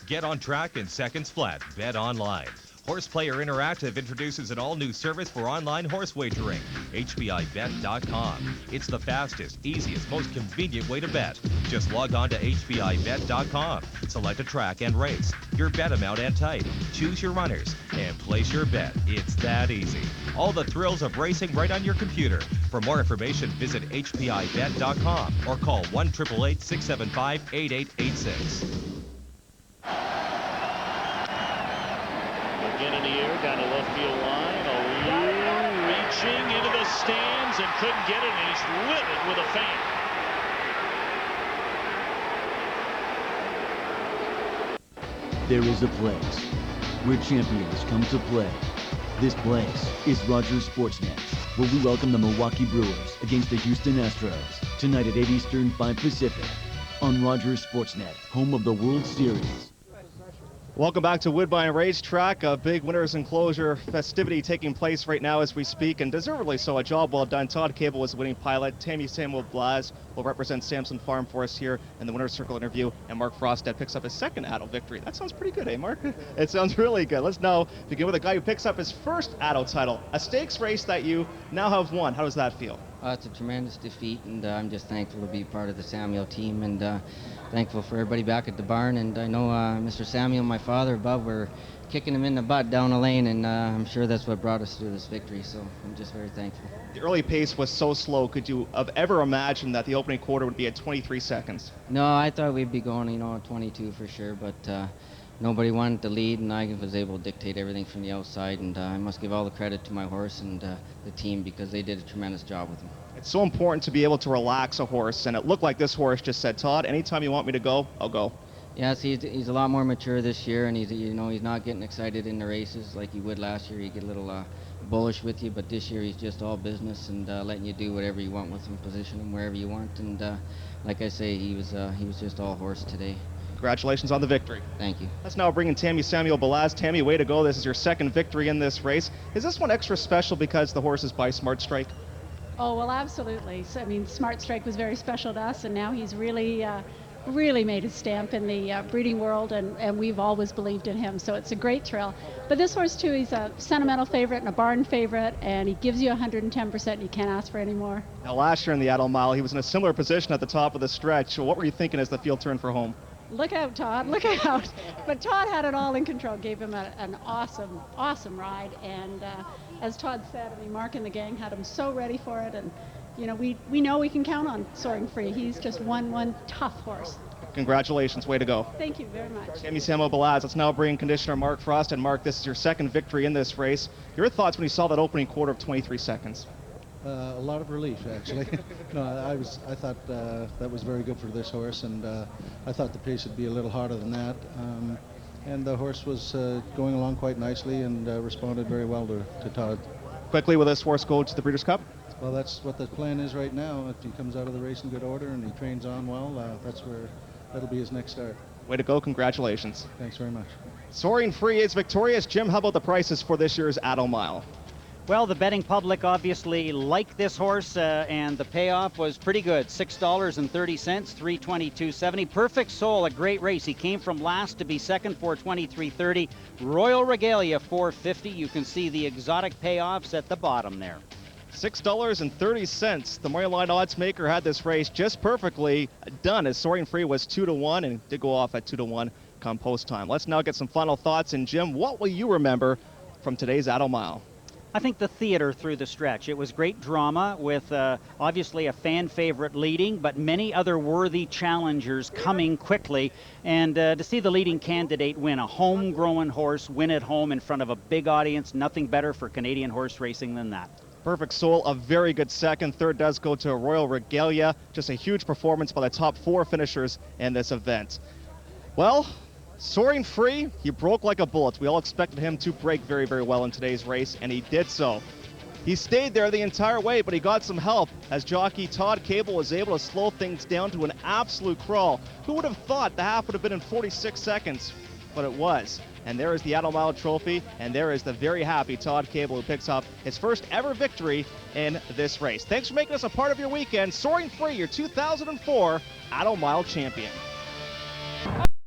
Get on track in seconds flat. Bet online. Horseplayer Interactive introduces an all-new service for online horse wagering, HBIBet.com. It's the fastest, easiest, most convenient way to bet. Just log on to HBIBet.com, select a track and race, your bet amount and type, choose your runners, and place your bet. It's that easy. All the thrills of racing right on your computer. For more information, visit HBIBet.com or call 1-888-675-8886. Again in the air, down the left field line. Oh, reaching into the stands and couldn't get it, and he's livid with a fan. There is a place where champions come to play. This place is Rogers Sportsnet, where we welcome the Milwaukee Brewers against the Houston Astros tonight at 8 Eastern, 5 Pacific on Rogers Sportsnet, home of the World Series. Welcome back to Woodbine Racetrack. A big winner's enclosure festivity taking place right now as we speak, and deservedly so. A job well done. Todd Kabel was the winning pilot. Tammy Samuel Blaz will represent Samson Farm for us here in the winner's circle interview, and Mark Frostad picks up his second Atto victory. That sounds pretty good, eh, Mark? It sounds really good. Let's now begin with a guy who picks up his first Atto title, a stakes race that you now have won. How does that feel? It's a tremendous defeat, and I'm just thankful to be part of the Samuel team, and thankful for everybody back at the barn. And I know Mr. Samuel, my father above, were kicking him in the butt down the lane, and I'm sure that's what brought us to this victory, so I'm just very thankful. The early pace was so slow. Could you have ever imagined that the opening quarter would be at 23 seconds? No, I thought we'd be going, 22 for sure, but nobody wanted to lead, and I was able to dictate everything from the outside, and I must give all the credit to my horse and the team, because they did a tremendous job with him. It's so important to be able to relax a horse, and it looked like this horse just said, Todd, anytime you want me to go, I'll go. Yes, he's a lot more mature this year, and he's not getting excited in the races like he would last year. He'd get a little bullish with you, but this year he's just all business and letting you do whatever you want with him, position him wherever you want, and like I say, he was just all horse today. Congratulations on the victory. Thank you. Let's now bring in Tammy Samuel Balaz. Tammy, way to go. This is your second victory in this race. Is this one extra special because the horse is by Smart Strike? Oh, well, absolutely. So, I mean, Smart Strike was very special to us, and now he's really made his stamp in the breeding world, and we've always believed in him, so it's a great thrill. But this horse, too, he's a sentimental favorite and a barn favorite, and he gives you 110%. You can't ask for any more. Now, last year in the Atto Mile, he was in a similar position at the top of the stretch. What were you thinking as the field turned for home? Look out, Todd, look out. But Todd had it all in control, gave him an awesome, awesome ride. And as Todd said, I mean, Mark and the gang had him so ready for it. And, we know we can count on Soaring Free. He's just one tough horse. Congratulations, way to go. Thank you very much. Tammy Samuel Balaz. Let's now bring Conditioner Mark Frost. And Mark, this is your second victory in this race. Your thoughts when you saw that opening quarter of 23 seconds? A lot of relief, actually. No, I thought that was very good for this horse, and I thought the pace would be a little harder than that. And the horse was going along quite nicely and responded very well to Todd. Quickly, will this horse go to the Breeders' Cup? Well, that's what the plan is right now. If he comes out of the race in good order and he trains on well, that'll be his next start. Way to go, congratulations. Thanks very much. Soaring Free is victorious. Jim, how about the prices for this year's Atto Mile? Well, the betting public obviously liked this horse, and the payoff was pretty good. $6.30, $322.70. Perfect Soul, a great race. He came from last to be second for $23.30. Royal Regalia, $4.50. You can see the exotic payoffs at the bottom there. $6.30. The money line odds maker had this race just perfectly done, as Soaring Free was 2-1 and did go off at 2-1 come post time. Let's now get some final thoughts. And Jim, what will you remember from today's Atto Mile? I think the theater through the stretch. It was great drama with obviously a fan favorite leading, but many other worthy challengers coming quickly. And to see the leading candidate win, a homegrown horse, win at home in front of a big audience, nothing better for Canadian horse racing than that. Perfect Soul, a very good second. Third does go to Royal Regalia. Just a huge performance by the top 4 finishers in this event. Well, Soaring Free, he broke like a bullet. We all expected him to break very, very well in today's race, and he did so. He stayed there the entire way, but he got some help as jockey Todd Kabel was able to slow things down to an absolute crawl. Who would have thought the half would have been in 46 seconds? But it was. And there is the Atto Mile trophy, and there is the very happy Todd Kabel, who picks up his first ever victory in this race. Thanks for making us a part of your weekend. Soaring Free, your 2004 Atto Mile champion.